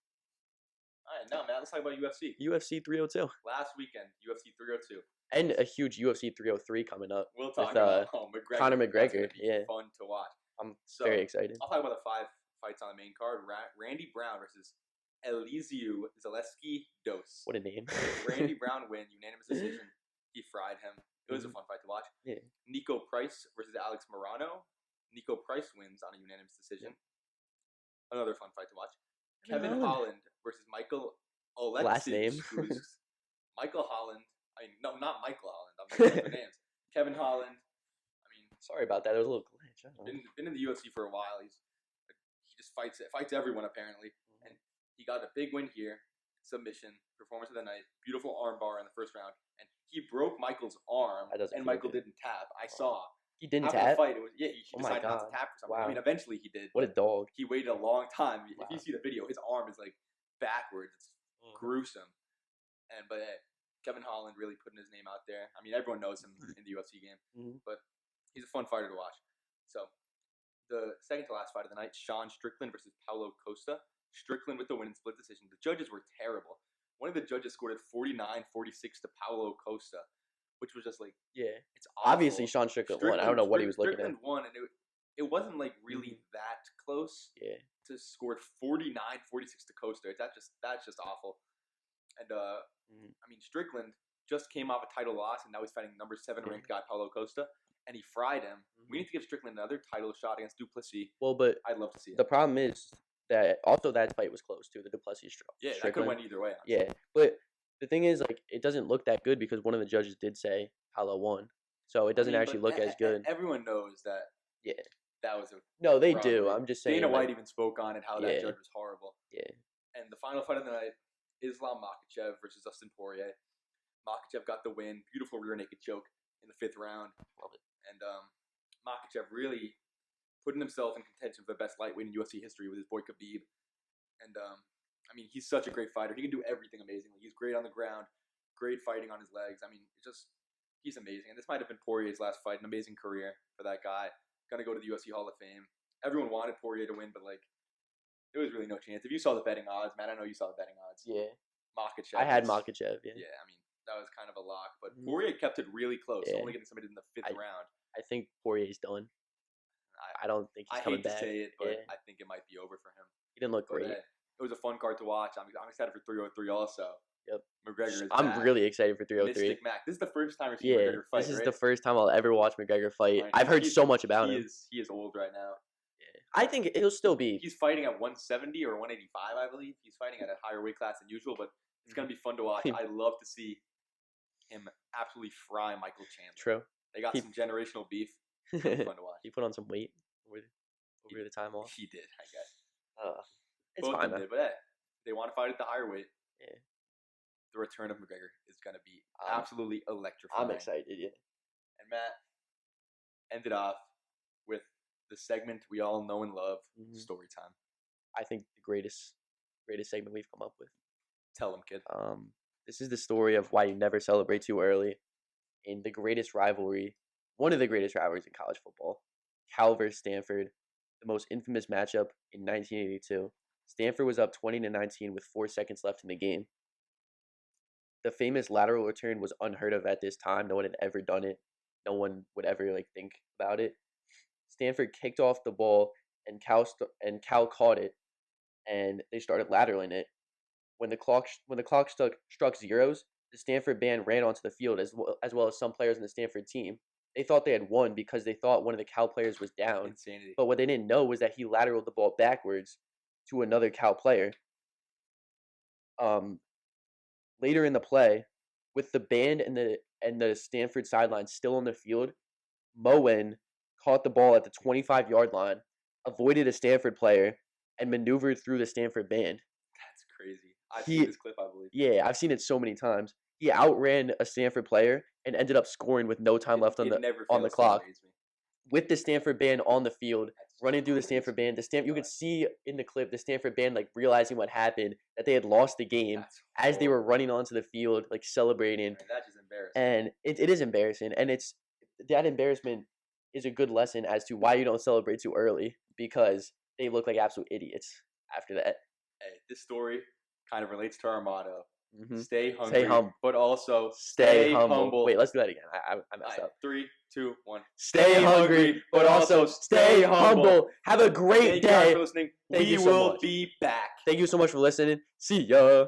Speaker 2: All right, now, Matt, let's talk about UFC.
Speaker 1: UFC 302.
Speaker 2: Last weekend, UFC 302.
Speaker 1: And a huge UFC 303 coming up.
Speaker 2: We'll talk about McGregor.
Speaker 1: Conor McGregor. Yeah.
Speaker 2: Fun to watch.
Speaker 1: I'm very excited.
Speaker 2: I'll talk about the 5 fights on the main card. Randy Brown versus Elizeu Zaleski Dos.
Speaker 1: What a name.
Speaker 2: Randy Brown win, unanimous decision. He fried him. It was a fun fight to watch.
Speaker 1: Yeah.
Speaker 2: Nico Price versus Alex Morano. Nico Price wins on a unanimous decision. Another fun fight to watch. Kevin Holland versus Michael Oleksic.
Speaker 1: Last name.
Speaker 2: Michael Holland. I mean, no, not Michael Holland. I'm mixing their names. Kevin Holland. I mean,
Speaker 1: sorry about that. There was a little glitch.
Speaker 2: Been in the UFC for a while. He just fights everyone apparently, and he got a big win here. Submission, performance of the night, beautiful arm bar in the first round, and he broke Michael's arm, and Michael didn't tap. I saw.
Speaker 1: He didn't
Speaker 2: after
Speaker 1: tap?
Speaker 2: the fight, he decided not to tap for something.
Speaker 1: Wow.
Speaker 2: I mean, eventually he did.
Speaker 1: What a dog.
Speaker 2: He waited a long time. Wow. If you see the video, his arm is like backwards. It's gruesome. But Kevin Holland really putting his name out there. I mean, everyone knows him in the UFC game, but he's a fun fighter to watch. So the second to last fight of the night, Sean Strickland versus Paulo Costa. Strickland with the win in split decision. The judges were terrible. One of the judges scored at 49-46 to Paulo Costa, which was just like, it's awful.
Speaker 1: Obviously Sean Strickland won. I don't know what he was looking at.
Speaker 2: Strickland won, and it wasn't like really that close.
Speaker 1: Yeah.
Speaker 2: To score 49-46 to Costa. That's just awful. And I mean, Strickland just came off a title loss, and now he's fighting number 7 ranked guy Paulo Costa, and he fried him. We need to give Strickland another title shot against Duplessis.
Speaker 1: Well, but
Speaker 2: I'd love to see it.
Speaker 1: The problem is that also that fight was close too. The Duplessis Strickland.
Speaker 2: Yeah, that could have went either way. Honestly.
Speaker 1: Yeah, but the thing is, like, it doesn't look that good because one of the judges did say Paulo won, so it doesn't actually look as good.
Speaker 2: Everyone knows that. Yeah. That was a
Speaker 1: no, they do. I'm just saying.
Speaker 2: Dana White even spoke on it, how that judge was horrible.
Speaker 1: Yeah.
Speaker 2: And the final fight of the night, Islam Makhachev versus Dustin Poirier. Makhachev got the win. Beautiful rear naked choke in the 5th round.
Speaker 1: Love it.
Speaker 2: And Makhachev really putting himself in contention for the best lightweight in UFC history with his boy Khabib. And I mean, he's such a great fighter. He can do everything amazingly. He's great on the ground, great fighting on his legs. I mean, he's amazing. And this might have been Poirier's last fight. An amazing career for that guy. Gonna go to the UFC Hall of Fame. Everyone wanted Poirier to win, but like, there was really no chance. If you saw the betting odds, man, I know you saw the betting odds.
Speaker 1: Yeah.
Speaker 2: Makhachev.
Speaker 1: I had Makhachev. Yeah.
Speaker 2: Yeah, I mean, that was kind of a lock, but Poirier kept it really close. Only getting somebody in the 5th round.
Speaker 1: I think Poirier's done. I don't think he's coming back.
Speaker 2: I hate to say it, but I think it might be over for him.
Speaker 1: He didn't look great.
Speaker 2: It was a fun card to watch. I'm excited for 303 also.
Speaker 1: Yep.
Speaker 2: McGregor is
Speaker 1: I'm really excited for 303.
Speaker 2: Mystic Mac. This is the first time I've seen McGregor fight,
Speaker 1: this is the first time I'll ever watch McGregor fight. Right. I've heard so much about him.
Speaker 2: He is old right now.
Speaker 1: Yeah. I think it'll still be.
Speaker 2: He's fighting at 170 or 185, I believe. He's fighting at a higher weight class than usual, but it's going to be fun to watch. I love to see him absolutely fry Michael Chandler.
Speaker 1: True.
Speaker 2: They got some generational beef. It's fun to watch.
Speaker 1: He put on some weight over the time off.
Speaker 2: He did, I guess.
Speaker 1: It's fine, though.
Speaker 2: But they want to fight at the higher weight.
Speaker 1: Yeah.
Speaker 2: The return of McGregor is going to be absolutely electrifying.
Speaker 1: I'm excited, yeah.
Speaker 2: And Matt ended off with the segment we all know and love, Storytime.
Speaker 1: I think the greatest segment we've come up with.
Speaker 2: Tell them, kid.
Speaker 1: This is the story of why you never celebrate too early in the greatest rivalry, one of the greatest rivalries in college football, Cal versus Stanford, the most infamous matchup in 1982. Stanford was up 20-19 with 4 seconds left in the game. The famous lateral return was unheard of at this time. No one had ever done it. No one would ever think about it. Stanford kicked off the ball, and Cal caught it, and they started lateraling it. when the clock struck zeros, the Stanford band ran onto the field as well as some players in the Stanford team. They thought they had won because they thought one of the Cal players was down.
Speaker 2: Insanity.
Speaker 1: But what they didn't know was that he lateraled the ball backwards to another Cal player. Later in the play, with the band and the Stanford sideline still on the field, Moen caught the ball at the 25-yard line, avoided a Stanford player, and maneuvered through the Stanford band.
Speaker 2: That's crazy. I've seen this clip, I believe.
Speaker 1: Yeah, I've seen it so many times. He outran a Stanford player and ended up scoring with no time left on the clock. With the Stanford band on the field, running through the Stanford band. You could see in the clip the Stanford band like realizing what happened, that they had lost the game as they were running onto the field, like celebrating.
Speaker 2: Man, that's just embarrassing.
Speaker 1: And it is embarrassing, and that embarrassment is a good lesson as to why you don't celebrate too early, because they look like absolute idiots after that.
Speaker 2: Hey, this story kind of relates to our motto.
Speaker 1: Mm-hmm.
Speaker 2: Stay hungry, but also
Speaker 1: stay humble. Wait, let's do that again. I messed up.
Speaker 2: 3, 2, 1.
Speaker 1: Stay hungry, but also stay humble. Have a great day.
Speaker 2: Thank you guys for listening. We will be back.
Speaker 1: Thank you so much for listening. See ya.